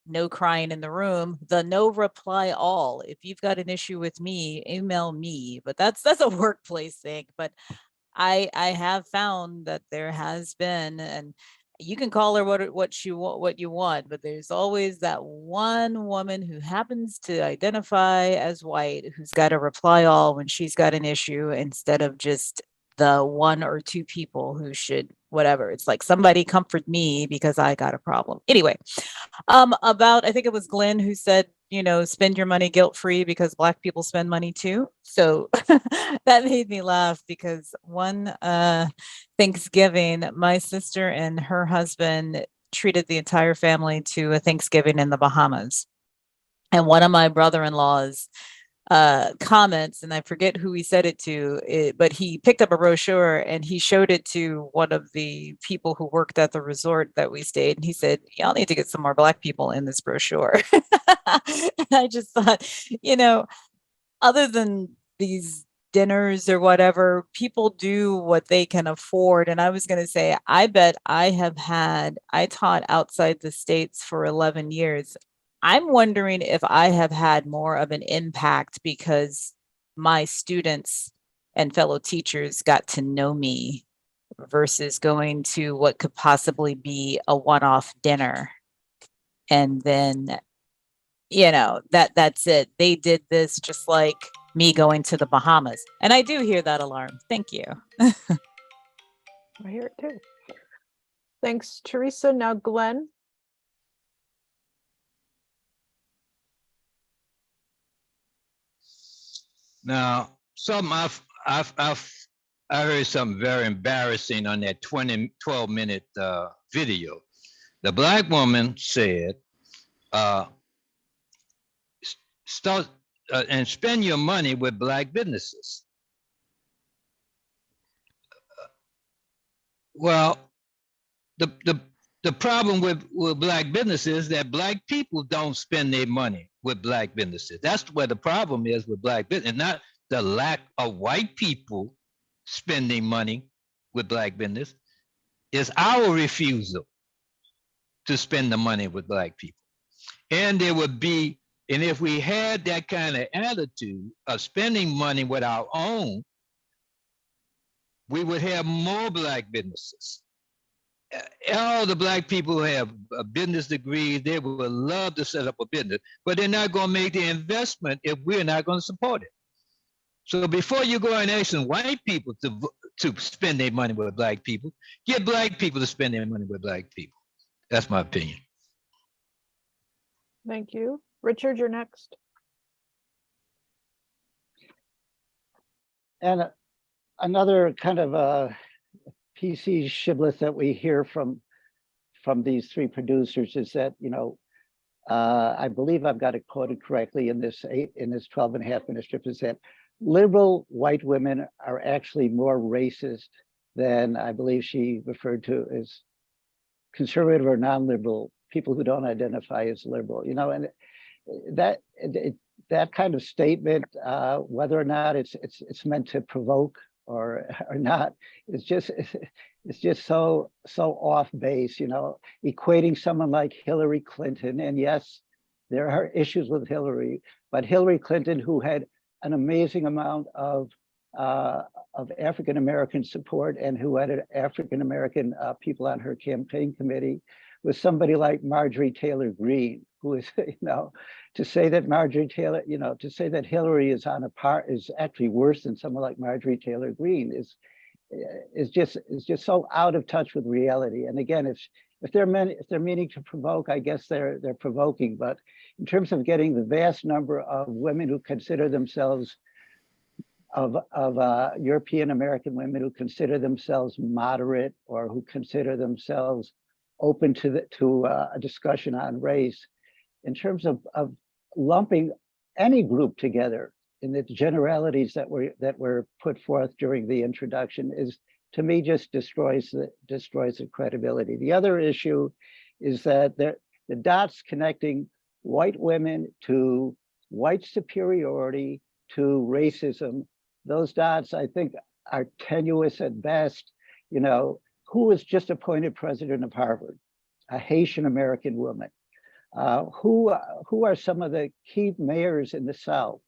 no crying in the room, the no reply all? If you've got an issue with me, email me. But that's a workplace thing. But I have found that there has been, and you can call her what you want, but there's always that one woman who happens to identify as white who's got to reply all when she's got an issue, instead of just the one or two people who should whatever. It's like, somebody comfort me because I got a problem. Anyway, I think it was Glenn who said, spend your money guilt-free because Black people spend money too. So that made me laugh, because one Thanksgiving, my sister and her husband treated the entire family to a Thanksgiving in the Bahamas. And one of my brother-in-law's comments, and I forget who he said it to, but he picked up a brochure and he showed it to one of the people who worked at the resort that we stayed. And he said, y'all need to get some more Black people in this brochure. And I just thought, other than these dinners or whatever, people do what they can afford. And I was going to say, I bet I taught outside the States for 11 years. I'm wondering if I have had more of an impact because my students and fellow teachers got to know me versus going to what could possibly be a one-off dinner. And then, that's it. They did this just like me going to the Bahamas. And I do hear that alarm. Thank you. I hear it too. Thanks, Teresa. Now, Glenn. Now, I heard something very embarrassing on that 12-minute video. The Black woman said, start and spend your money with Black businesses. Well, the problem with Black businesses is that Black people don't spend their money with Black businesses. That's where the problem is with Black business, and not the lack of white people spending money with Black business. Is our refusal to spend the money with Black people. And there would be, and if we had that kind of attitude of spending money with our own, we would have more Black businesses. All the Black people who have business degrees, they would love to set up a business, but they're not going to make the investment if we're not going to support it. So before you go and ask white people to spend their money with Black people, get Black people to spend their money with Black people. That's my opinion. Thank you. Richard, you're next. And another kind of PC shibboleth that we hear from these three producers is that, I believe I've got it quoted correctly in this 12 and a half minute strip, is that liberal white women are actually more racist than, I believe she referred to as conservative or non-liberal people who don't identify as liberal, and that kind of statement, whether or not it's meant to provoke or not, it's just so off base, equating someone like Hillary Clinton. And yes, there are issues with Hillary, but Hillary Clinton, who had an amazing amount of African-American support and who had African-American people on her campaign committee, was somebody like Marjorie Taylor Greene, who is, to say that Marjorie Taylor, to say that Hillary is on a par, is actually worse than someone like Marjorie Taylor Greene is just so out of touch with reality. And again, if they're meaning to provoke, I guess they're provoking. But in terms of getting the vast number of women who consider themselves of European American women who consider themselves moderate or who consider themselves open to a discussion on race, in terms of lumping any group together in the generalities that were put forth during the introduction, is, to me, just destroys the credibility. The other issue is that the dots connecting white women to white superiority to racism, those dots, I think, are tenuous at best. Who was just appointed president of Harvard? A Haitian American woman. Who are some of the key mayors in the South?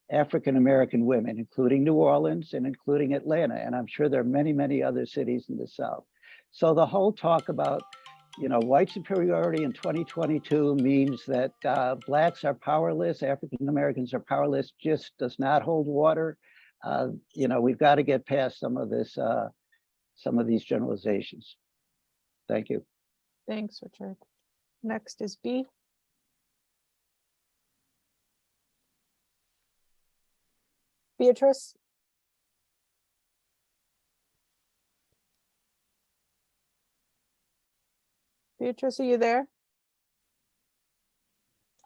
African American women, including New Orleans and including Atlanta. And I'm sure there are many, many other cities in the South. So the whole talk about, white superiority in 2022 means that Blacks are powerless, African Americans are powerless, just does not hold water. We've got to get past some of these generalizations. Thank you. Thanks, Richard. Next is B. Beatrice. Beatrice, are you there?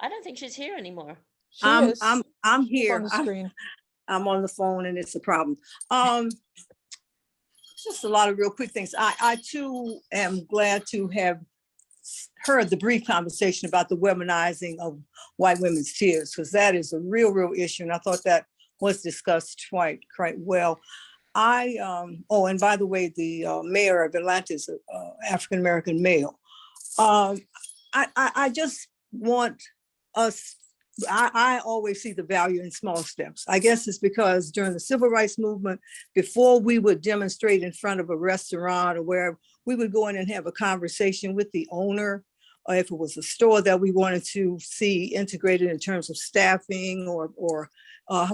I don't think she's here anymore. She is. I'm She's here. on the screen. I'm on the phone and it's a problem. Just a lot of real quick things. I too am glad to have heard the brief conversation about the weaponizing of white women's tears, because that is a real issue. And I thought that was discussed quite well. Oh, and by the way, the mayor of Atlanta is an African-American male. I just want us, I always see the value in small steps. I guess it's because during the civil rights movement, before we would demonstrate in front of a restaurant or wherever, we would go in and have a conversation with the owner, or if it was a store that we wanted to see integrated in terms of staffing or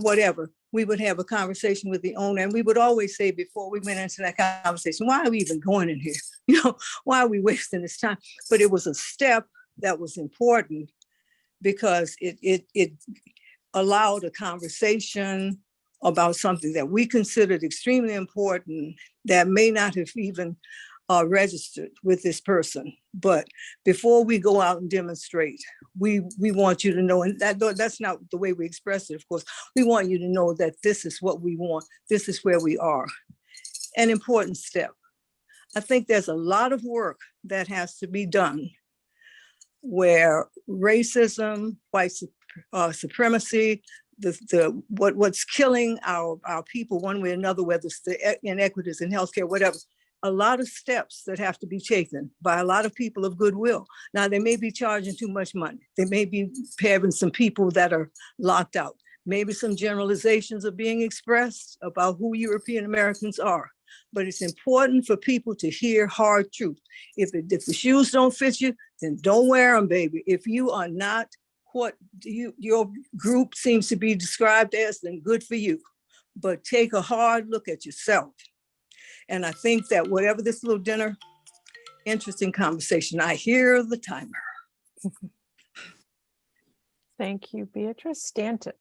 whatever, we would have a conversation with the owner. And we would always say before we went into that conversation, why are we even going in here? You know, why are we wasting this time? But it was a step that was important because it allowed a conversation about something that we considered extremely important that may not have even registered with this person. But before we go out and demonstrate, we want you to know, and that's not the way we express it, of course. We want you to know that this is what we want. This is where we are. An important step. I think there's a lot of work that has to be done where racism, white supremacy, what's killing our people one way or another, whether it's the inequities in healthcare, whatever, a lot of steps that have to be taken by a lot of people of goodwill. Now, they may be charging too much money. They may be having some people that are locked out. Maybe some generalizations are being expressed about who European Americans are. But it's important for people to hear hard truth. If the shoes don't fit you, then don't wear them, baby. If you are not what your group seems to be described as, then good for you. But take a hard look at yourself. And I think that whatever this little dinner, interesting conversation, I hear the timer. Thank you, Beatrice. Stanton.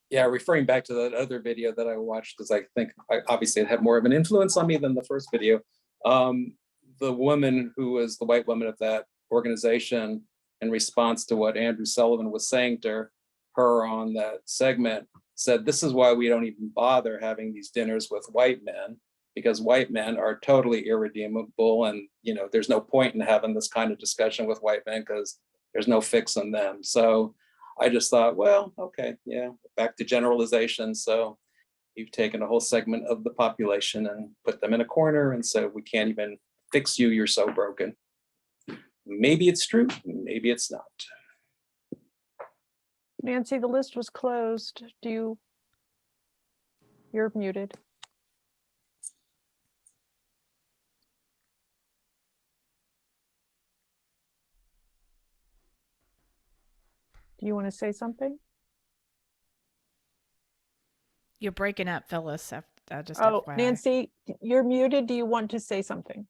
Yeah, referring back to that other video that I watched, because I think obviously it had more of an influence on me than the first video. The woman who was the white woman of that organization, in response to what Andrew Sullivan was saying to her on that segment, said, this is why we don't even bother having these dinners with white men, because white men are totally irredeemable. And, you know, there's no point in having this kind of discussion with white men because there's no fixing them. So I just thought, well, okay, yeah, back to generalization. So you've taken a whole segment of the population and put them in a corner and said, we can't even fix you, you're so broken. Maybe it's true, maybe it's not. Nancy, the list was closed. You're muted. Do you want to say something? You're breaking up, Phyllis. Just Oh, FYI. Nancy, you're muted. Do you want to say something?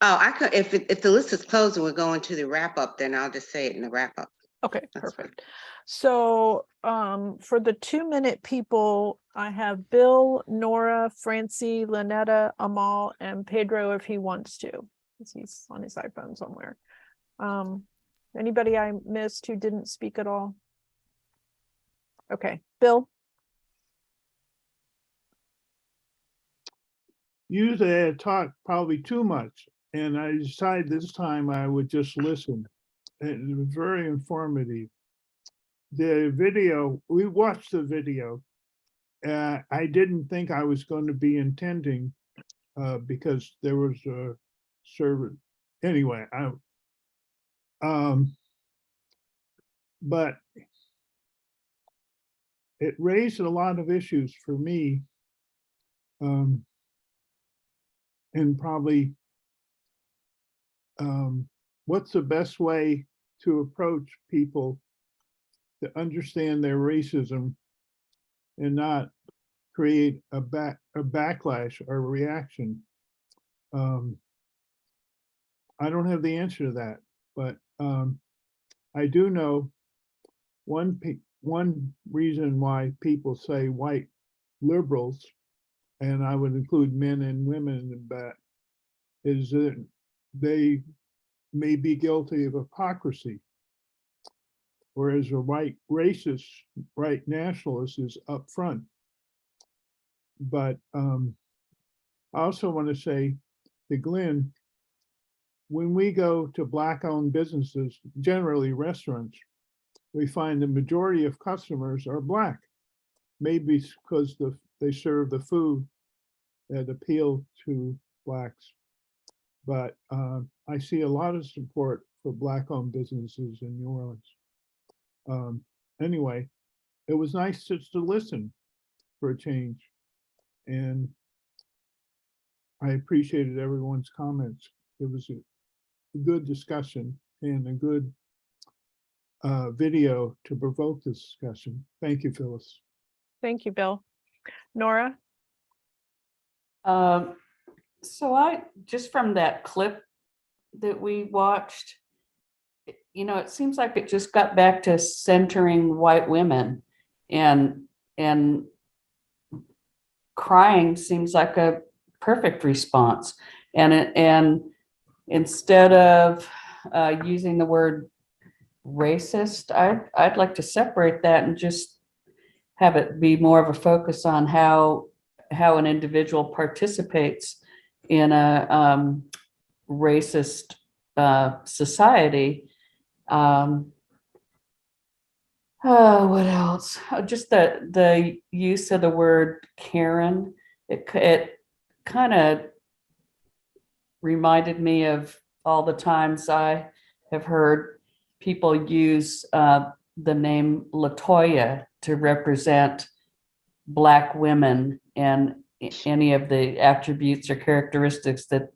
Oh, I could, if the list is closed and we're going to the wrap up, then I'll just say it in the wrap up. Okay, perfect. So for the 2-minute people, I have Bill, Nora, Francie, Lynetta, Amal, and Pedro if he wants to, because he's on his iPhone somewhere. Anybody I missed who didn't speak at all? Okay, Bill. Usually I talk probably too much, and I decided this time I would just listen. And it was very informative. The video, we watched the video. I didn't think I was going to be attending because there was a servant. Anyway, but it raised a lot of issues for me, and probably what's the best way to approach people to understand their racism and not create a backlash or reaction. I don't have the answer to that, but I do know one reason why people say white liberals and I would include men and women in that, is that they may be guilty of hypocrisy. Whereas a white racist, right nationalist is up front. But I also want to say to Glenn, when we go to Black-owned businesses, generally restaurants, we find the majority of customers are Black. Maybe because they serve the food that appeal to Blacks. But I see a lot of support for Black-owned businesses in New Orleans. Anyway, it was nice just to listen for a change. And I appreciated everyone's comments. It was a good discussion and a good video to provoke this discussion. Thank you, Phyllis. Thank you, Bill. Nora? So I, just from that clip that we watched, you know, it seems like it just got back to centering white women, and crying seems like a perfect response. And instead of using the word racist, I'd like to separate that and just have it be more of a focus on how an individual participates in a racist society. Oh, what else? Oh, just the use of the word Karen. It kind of reminded me of all the times I have heard people use the name LaToya to represent Black women and any of the attributes or characteristics that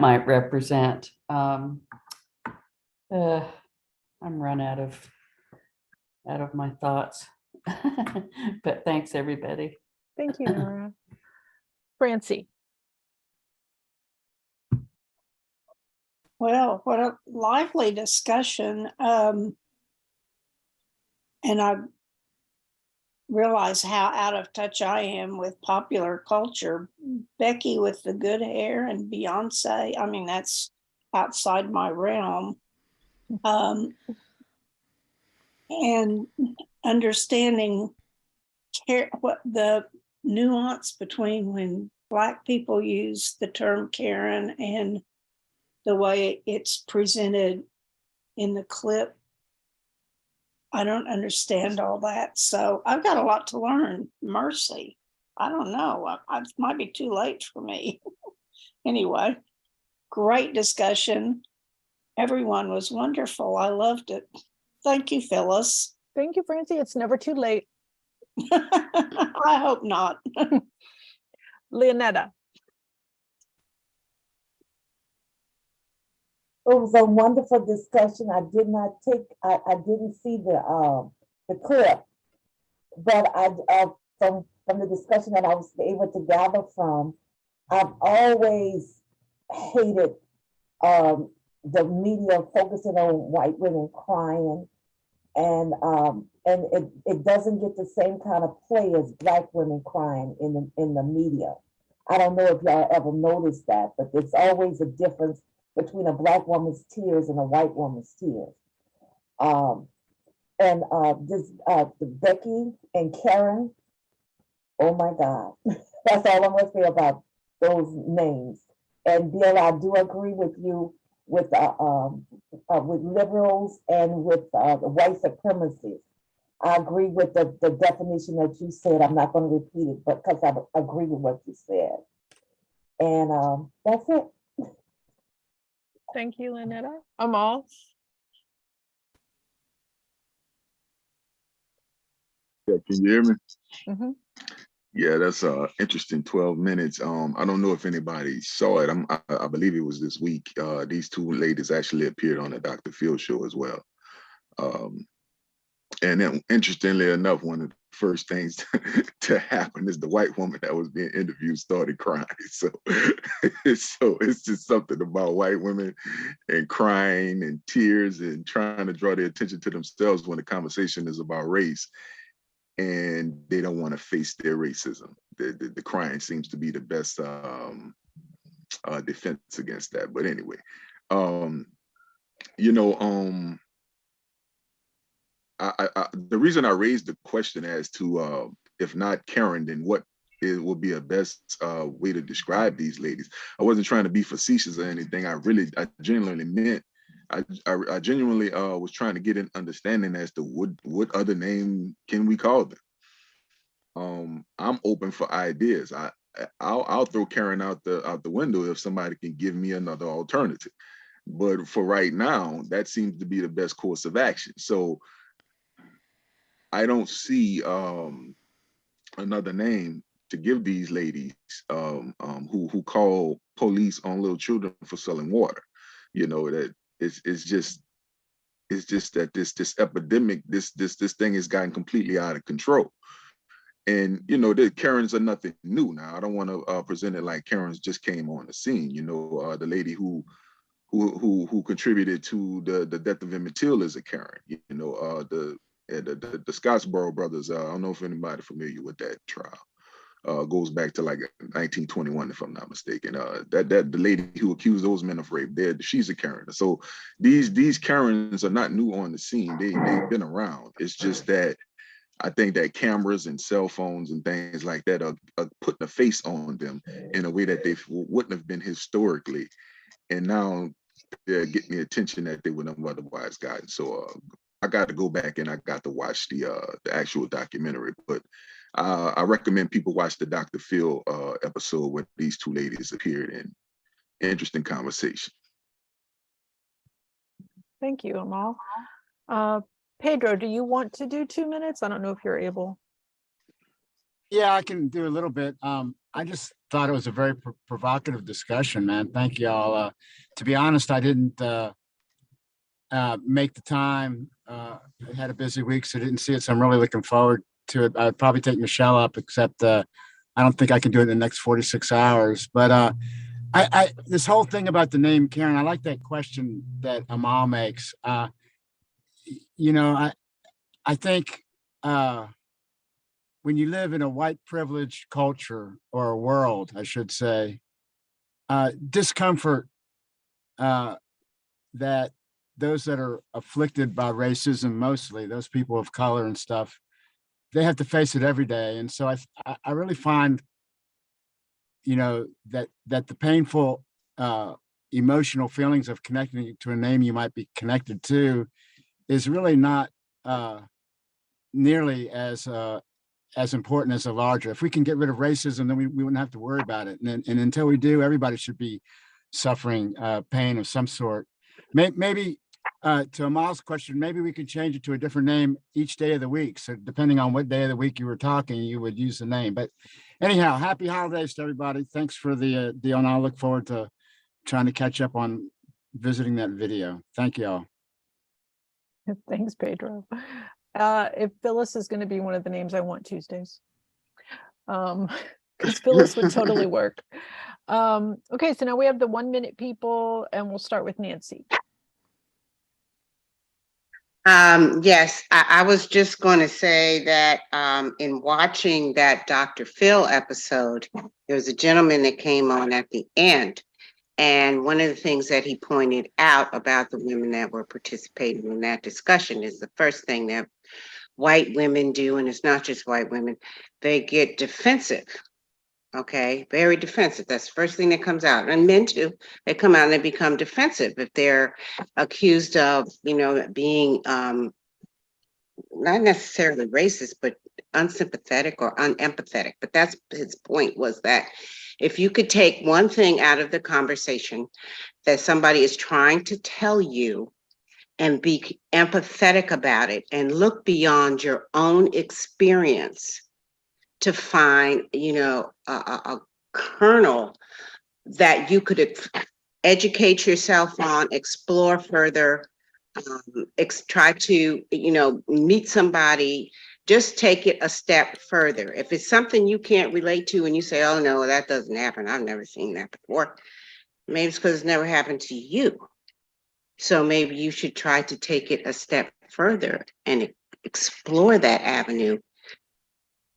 might represent. I'm run out of my thoughts. But thanks, everybody. Thank you, Nora. Francie? Well, what a lively discussion. And I realize how out of touch I am with popular culture. Becky with the good hair and Beyonce, I mean, that's outside my realm. And understanding what the nuance between when Black people use the term Karen and the way it's presented in the clip. I don't understand all that. So I've got a lot to learn. Mercy. I don't know. It might be too late for me. Anyway, great discussion. Everyone was wonderful. I loved it. Thank you, Phyllis. Thank you, Francie. It's never too late. I hope not. Leonetta? It was a wonderful discussion. I didn't see the clip, but from the discussion that I was able to gather from, I've always hated the media focusing on white women crying, and it doesn't get the same kind of play as Black women crying in the media. I don't know if y'all ever noticed that, but there's always a difference between a Black woman's tears and a white woman's tears. Becky and Karen, oh my God, that's all I'm gonna say about those names. And Bill, I do agree with you with liberals and with the white supremacists. I agree with the definition that you said. I'm not going to repeat it, but because I agree with what you said. And that's it. Thank you, Lynetta. Amal? Yeah, can you hear me? Mm-hmm. Yeah, that's interesting 12 minutes. I don't know if anybody saw it. I believe it was this week. These two ladies actually appeared on the Dr. Phil show as well. And then interestingly enough, one of the first things to happen is the white woman that was being interviewed started crying. So it's just something about white women and crying and tears and trying to draw their attention to themselves when the conversation is about race. and they don't want to face their racism. The crying seems to be the best defense against that. But anyway, you know, the reason I raised the question as to if not Karen, then what will be a best way to describe these ladies. I wasn't trying to be facetious or anything. I genuinely meant, I genuinely was trying to get an understanding as to what other name can we call them. I'm open for ideas. I'll throw Karen out the window if somebody can give me another alternative. But for right now, that seems to be the best course of action. So I don't see another name to give these ladies who call police on little children for selling water. You know, that it's just that this epidemic, this thing has gotten completely out of control. And you know, the Karens are nothing new. Now I don't want to present it like Karens just came on the scene. You know, the lady who contributed to the death of Emmett Till is a Karen. You know, the Scottsboro brothers. I don't know if anybody familiar with that trial. Goes back to like 1921, if I'm not mistaken. That the lady who accused those men of rape, she's a Karen. So these Karens are not new on the scene. They've been around. It's just that I think that cameras and cell phones and things like that are putting a face on them in a way that they wouldn't have been historically. And now they're getting the attention that they would have otherwise gotten. So I got to go back and I got to watch the actual documentary. But I recommend people watch the Dr. Phil episode where these two ladies appeared in. Interesting conversation. Thank you, Amal. Pedro, do you want to do 2 minutes? I don't know if you're able. Yeah, I can do a little bit. I just thought it was a very provocative discussion, man. Thank you all. To be honest, I didn't make the time. I had a busy week, so I didn't see it. So I'm really looking forward to it. I'd probably take Michelle up, except I don't think I can do it in the next 46 hours. But I this whole thing about the name Karen, I like that question that Amal makes. You know, I think when you live in a white privileged culture or a world, I should say, discomfort that those that are afflicted by racism, mostly those people of color and stuff, they have to face it every day. And so I really find, you know, that the painful emotional feelings of connecting to a name you might be connected to is really not nearly as important as a larger. If we can get rid of racism, then we wouldn't have to worry about it. And until we do, everybody should be suffering pain of some sort. Maybe to Amal's question, maybe we could change it to a different name each day of the week. So depending on what day of the week you were talking, you would use the name. But anyhow, happy holidays to everybody. Thanks for the deal, and I'll look forward to trying to catch up on visiting that video. Thank you all. Thanks, Pedro. If Phyllis is going to be one of the names, I want Tuesdays. Because Phyllis would totally work. Okay, so now we have the 1 minute people, and we'll start with Nancy. Yes, I was just going to say that in watching that Dr. Phil episode, there was a gentleman that came on at the end. And one of the things that he pointed out about the women that were participating in that discussion is the first thing that white women do, and it's not just white women, they get defensive. Okay, very defensive. That's the first thing that comes out. And men too, they come out and they become defensive if they're accused of, you know, being not necessarily racist, but unsympathetic or unempathetic. But that's his point, was that if you could take one thing out of the conversation that somebody is trying to tell you and be empathetic about it and look beyond your own experience to find, you know, a kernel that you could educate yourself on, explore further, try to, you know, meet somebody, just take it a step further. If it's something you can't relate to and you say, oh no, that doesn't happen, I've never seen that before, maybe it's because it's never happened to you. So maybe you should try to take it a step further and explore that avenue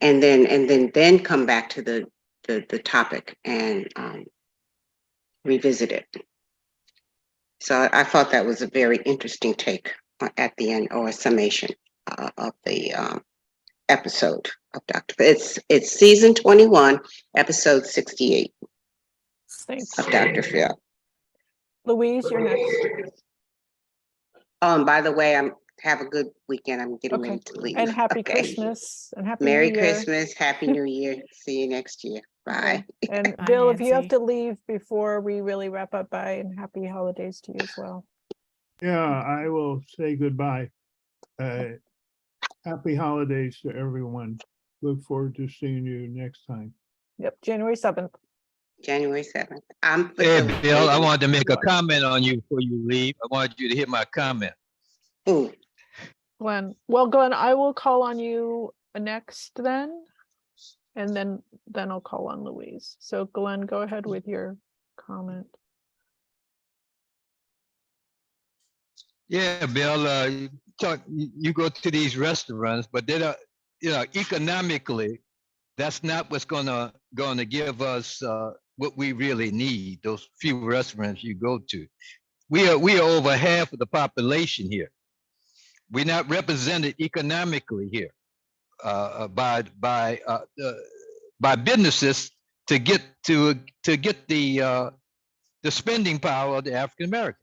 and then come back to the topic and revisit it. So I thought that was a very interesting take at the end, or a summation of the episode of Dr. Phil. It's season 21, episode 68 Thanks. of Dr. Phil. Louise, you're next. By the way, have a good weekend. I'm getting Okay. ready to leave. And happy Okay. Christmas and happy Merry New Year. Christmas, Happy New Year. See you next year. Bye. And Bye, Bill, if you have Nancy. to leave before we really wrap up, bye, and happy holidays to you as well. Yeah, I will say goodbye. Happy holidays to everyone. Look forward to seeing you next time. Yep, January 7th. January 7th. I'm Hey, Bill, I facilitating. wanted to make a comment on you before you leave. I wanted you to hear my comment. Ooh, Glenn. Well, Glenn, I will call on you next then. And then I'll call on Louise. So Glenn, go ahead with your comment. Yeah, Bill, you go to these restaurants, but they don't, economically, that's not what's gonna give us what we really need. Those few restaurants you go to, we are over half of the population here. We're not represented economically here by businesses to get the spending power of the African Americans.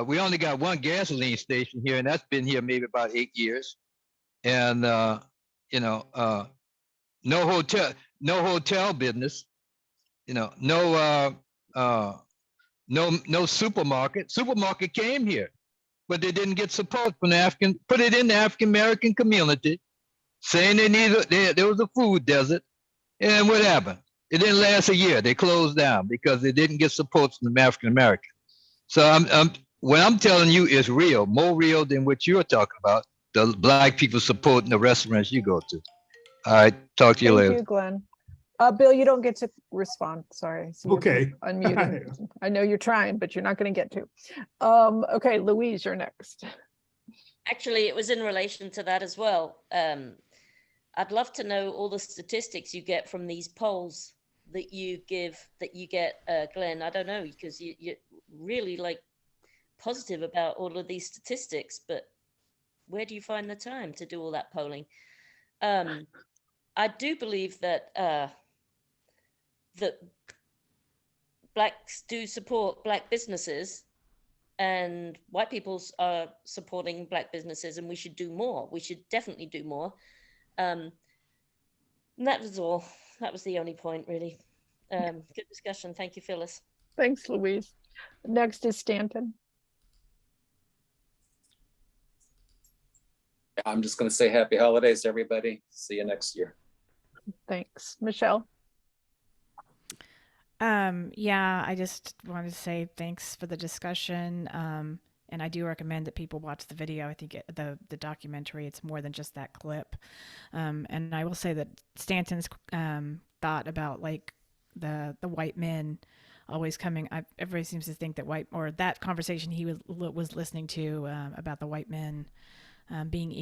We only got one gasoline station here, and that's been here maybe about 8 years. And no hotel business. No supermarket. Supermarket came here, but they didn't get support from the put it in the African American community, saying there was a food desert. And what happened? It didn't last a year. They closed down because they didn't get support from the African American. So what I'm telling you is real, more real than what you're talking about. The Black people supporting the restaurants you go to. All right, talk to you later. Thank you, Glenn. Bill, you don't get to respond. Sorry. So Okay. Unmuted. I know you're trying, but you're not going to get to. Okay, Louise, you're next. Actually, it was in relation to that as well. I'd love to know all the statistics you get from these polls that you get, Glenn. I don't know, because you're really positive about all of these statistics, but where do you find the time to do all that polling? I do believe that that Blacks do support Black businesses, and white people are supporting Black businesses, and we should do more. We should definitely do more. And that was all. That was the only point, really. Good discussion. Thank you, Phyllis. Thanks, Louise. Next is Stanton. I'm just going to say happy holidays, everybody. See you next year. Thanks. Michelle. Yeah, I just wanted to say thanks for the discussion. And I do recommend that people watch the video. I think the documentary, it's more than just that clip. And I will say that Stanton's thought about the white men always coming. Everybody seems to think that that conversation he was listening to about the white men being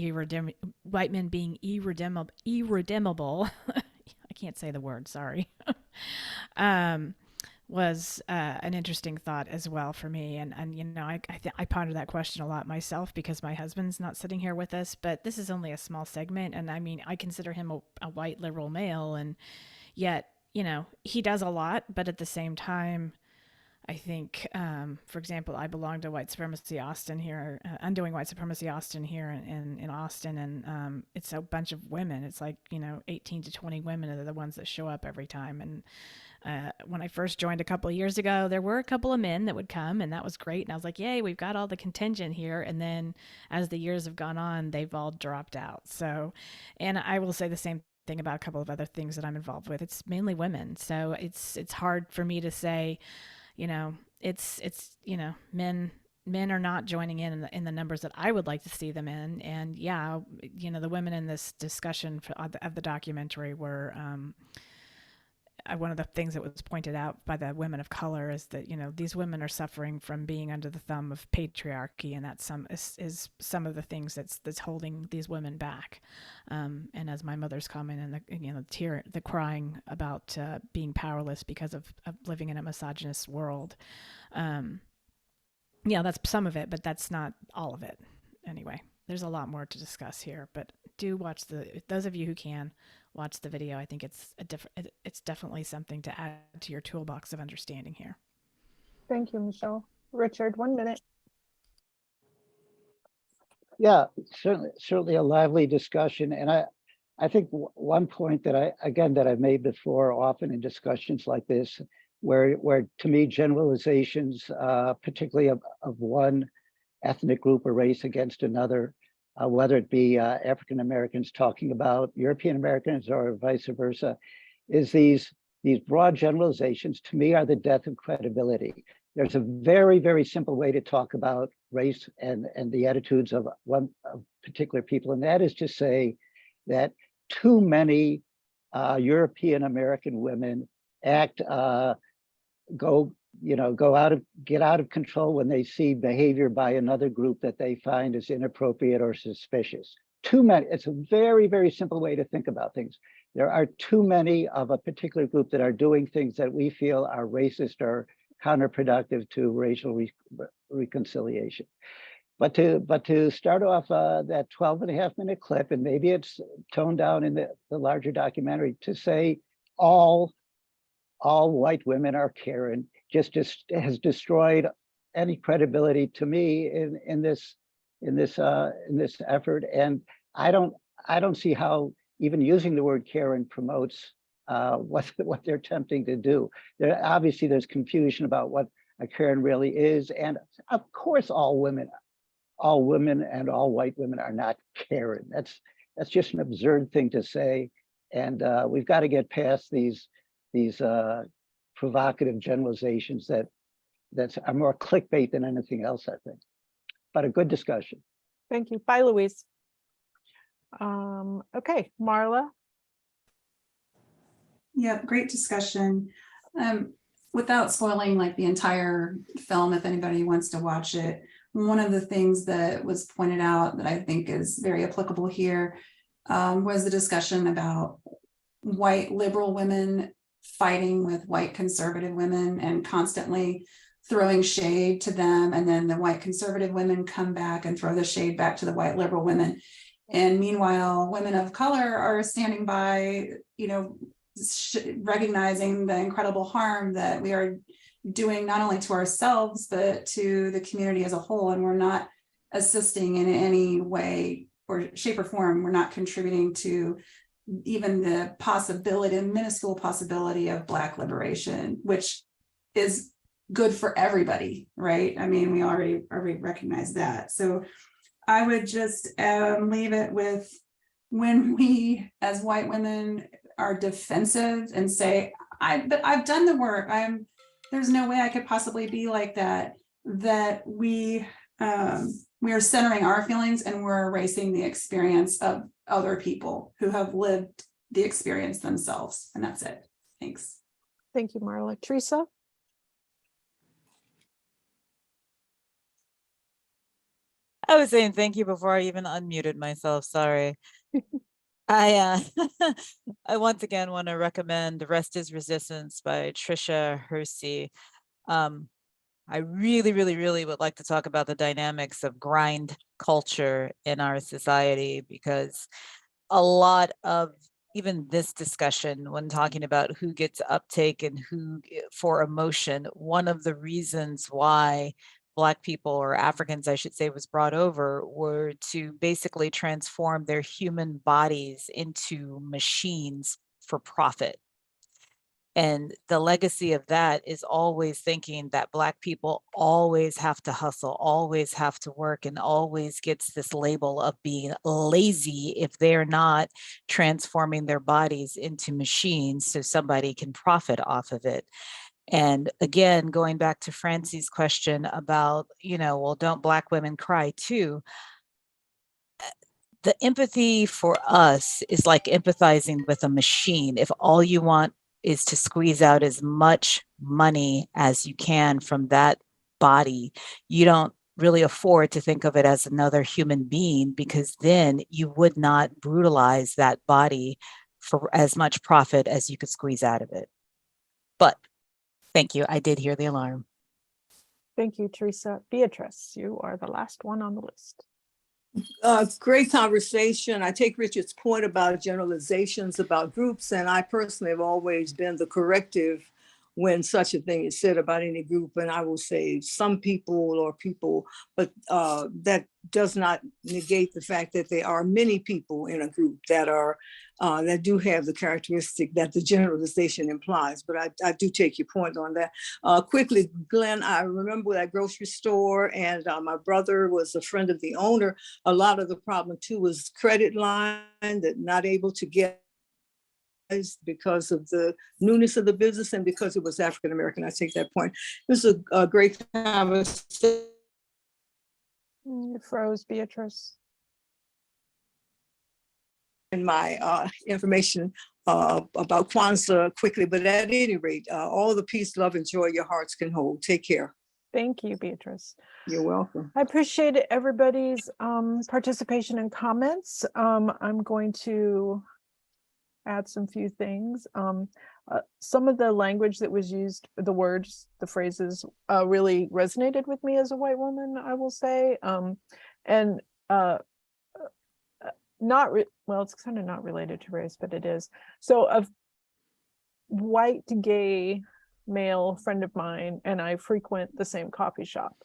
irredeemable. I can't say the word, sorry. Was an interesting thought as well for me. And I ponder that question a lot myself because my husband's not sitting here with us, but this is only a small segment. And I mean, I consider him a white liberal male, and yet, he does a lot, but at the same time, I think, for example, I belong to White Supremacy Austin here, Undoing White Supremacy Austin here in Austin, and it's a bunch of women. It's 18 to 20 women are the ones that show up every time. And when I first joined a couple of years ago, there were a couple of men that would come, and that was great. And I was like, yay, we've got all the contingent here. And then as the years have gone on, they've all dropped out. So, and I will say the same thing about a couple of other things that I'm involved with. It's mainly women. So it's hard for me to say, men are not joining in the numbers that I would like to see them in. And yeah, the women in this discussion of the documentary were, one of the things that was pointed out by the women of color is that, you know, these women are suffering from being under the thumb of patriarchy, and that's is some of the things that's holding these women back. And as my mother's comment, and the crying about being powerless because of living in a misogynist world. Yeah, that's some of it, but that's not all of it. Anyway, there's a lot more to discuss here, but do watch those of you who can watch the video. I think it's definitely something to add to your toolbox of understanding here. Thank you, Michelle. Richard, 1 minute. Yeah, certainly a lively discussion. And I think one point that I've made before, often in discussions like this, where to me generalizations, particularly of one ethnic group or race against another, whether it be African Americans talking about European Americans or vice versa, is these broad generalizations, to me, are the death of credibility. There's a very, very simple way to talk about race and the attitudes of particular people, and that is to say that too many European American women get out of control when they see behavior by another group that they find is inappropriate or suspicious. Too many. It's a very, very simple way to think about things. There are too many of a particular group that are doing things that we feel are racist or counterproductive to racial reconciliation. But to start off that 12.5-minute clip, and maybe it's toned down in the larger documentary, to say all white women are Karen just has destroyed any credibility to me in this effort. And I don't see how even using the word Karen promotes what they're attempting to do. Obviously there's confusion about what a Karen really is, and of course all women and all white women are not Karen. That's just an absurd thing to say, and we've got to get past these provocative generalizations that are more clickbait than anything else, I think. But a good discussion. Thank you. Bye, Louise. Okay, Marla. Yeah, great discussion. Without spoiling like the entire film, if anybody wants to watch it, one of the things that was pointed out that I think is very applicable here was the discussion about white liberal women fighting with white conservative women and constantly throwing shade to them. And then the white conservative women come back and throw the shade back to the white liberal women. And meanwhile, women of color are standing by, recognizing the incredible harm that we are doing not only to ourselves, but to the community as a whole. And we're not assisting in any way or shape or form. We're not contributing to even the minuscule possibility of Black liberation, which is good for everybody, right? I mean, we already recognize that. So I would just leave it with, when we as white women are defensive and say, but I've done the work, there's no way I could possibly be like that, that we are centering our feelings and we're erasing the experience of other people who have lived the experience themselves. And that's it. Thanks. Thank you, Marla. Teresa? I was saying thank you before I even unmuted myself. Sorry. I once again want to recommend Rest is Resistance by Tricia Hersey. I really, really, really would like to talk about the dynamics of grind culture in our society, because a lot of even this discussion, when talking about who gets uptake and who for emotion, one of the reasons why Black people, or Africans, I should say, was brought over were to basically transform their human bodies into machines for profit. And the legacy of that is always thinking that Black people always have to hustle, always have to work, and always gets this label of being lazy if they're not transforming their bodies into machines so somebody can profit off of it. And again, going back to Francie's question about, well, don't Black women cry too? The empathy for us is like empathizing with a machine. If all you want is to squeeze out as much money as you can from that body. You don't really afford to think of it as another human being, because then you would not brutalize that body for as much profit as you could squeeze out of it. But thank you. I did hear the alarm. Thank you, Teresa. Beatrice, you are the last one on the list. Great conversation. I take Richard's point about generalizations about groups, and I personally have always been the corrective when such a thing is said about any group. And I will say some people or people, but that does not negate the fact that there are many people in a group that are that do have the characteristic that the generalization implies. But I do take your point on that. Quickly, Glenn, I remember that grocery store, and my brother was a friend of the owner. A lot of the problem too was credit line, that not able to get because of the newness of the business and because it was African American. I take that point. This is a great conversation. You froze, Beatrice. In my information about Kwanzaa quickly, but at any rate, all the peace, love, and joy your hearts can hold. Take care. Thank you, Beatrice. You're welcome. I appreciate everybody's participation and comments. I'm going to add some few things. Some of the language that was used, the words, the phrases, really resonated with me as a white woman, I will say. And well, it's kind of not related to race, but it is. So a white gay male friend of mine and I frequent the same coffee shop.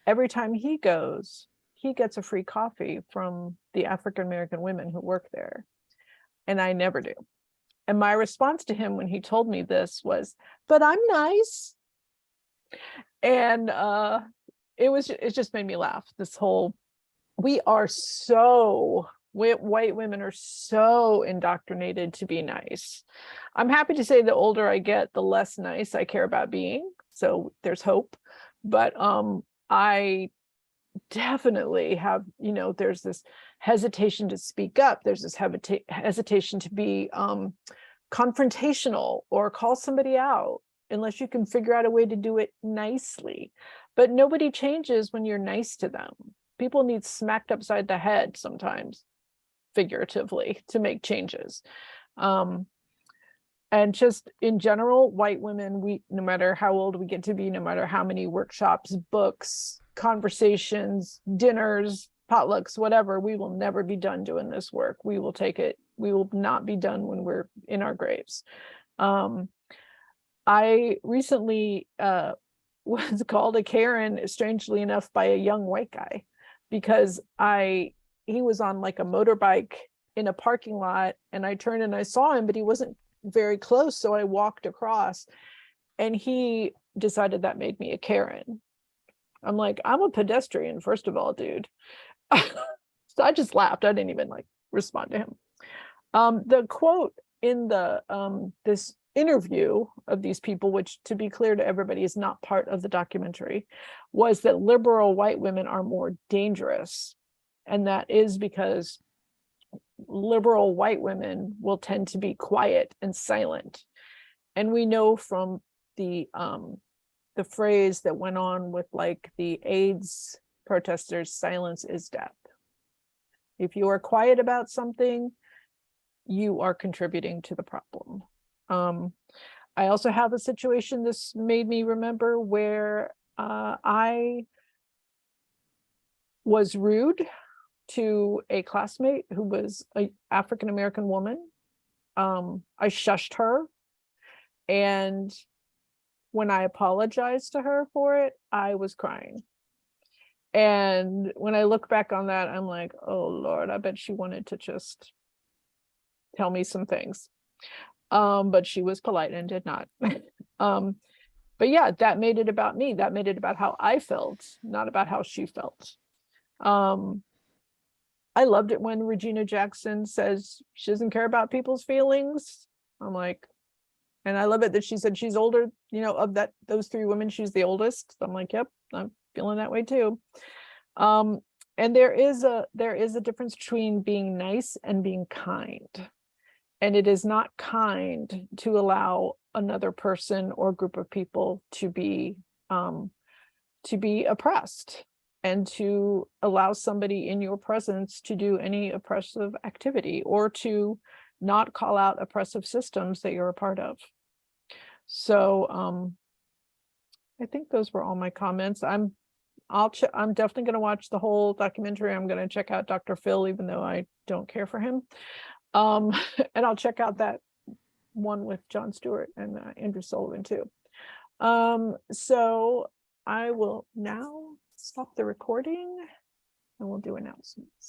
Every time he goes, he gets a free coffee from the African American women who work there. And I never do. And my response to him when he told me this was, but I'm nice. And it just made me laugh. This whole, white women are so indoctrinated to be nice. I'm happy to say the older I get, the less nice I care about being. So there's hope. But I definitely have, there's this hesitation to speak up. There's this hesitation to be confrontational or call somebody out unless you can figure out a way to do it nicely. But nobody changes when you're nice to them. People need smacked upside the head sometimes, figuratively, to make changes. And just in general, white women, no matter how old we get to be, no matter how many workshops, books, conversations, dinners, potlucks, whatever, we will never be done doing this work. We will take it. We will not be done when we're in our graves. I recently was called a Karen, strangely enough, by a young white guy, because he was on like a motorbike in a parking lot, and I turned and I saw him, but he wasn't very close. So I walked across, and he decided that made me a Karen. I'm like, I'm a pedestrian, first of all, dude. So I just laughed. I didn't even respond to him. The quote in the this interview of these people, which, to be clear to everybody, is not part of the documentary, was that liberal white women are more dangerous. And that is because liberal white women will tend to be quiet and silent. And we know from the phrase that went on with the AIDS protesters, silence is death. If you are quiet about something, you are contributing to the problem. I also have a situation, this made me remember, where I was rude to a classmate who was an African-American woman. I shushed her, and when I apologized to her for it, I was crying. And when I look back on that, I'm like, oh Lord, I bet she wanted to just tell me some things. But she was polite and did not. But yeah, that made it about me. That made it about how I felt, not about how she felt. I loved it when Regina Jackson says she doesn't care about people's feelings. I'm like, and I love it that she said she's older, of those three women, she's the oldest. I'm like, yep, I'm feeling that way too. And there is a difference between being nice and being kind. And it is not kind to allow another person or group of people to be oppressed, and to allow somebody in your presence to do any oppressive activity, or to not call out oppressive systems that you're a part of. So I think those were all my comments. I'm definitely going to watch the whole documentary. I'm going to check out Dr. Phil, even though I don't care for him. And I'll check out that one with Jon Stewart and Andrew Sullivan too. So I will now stop the recording and we'll do announcements.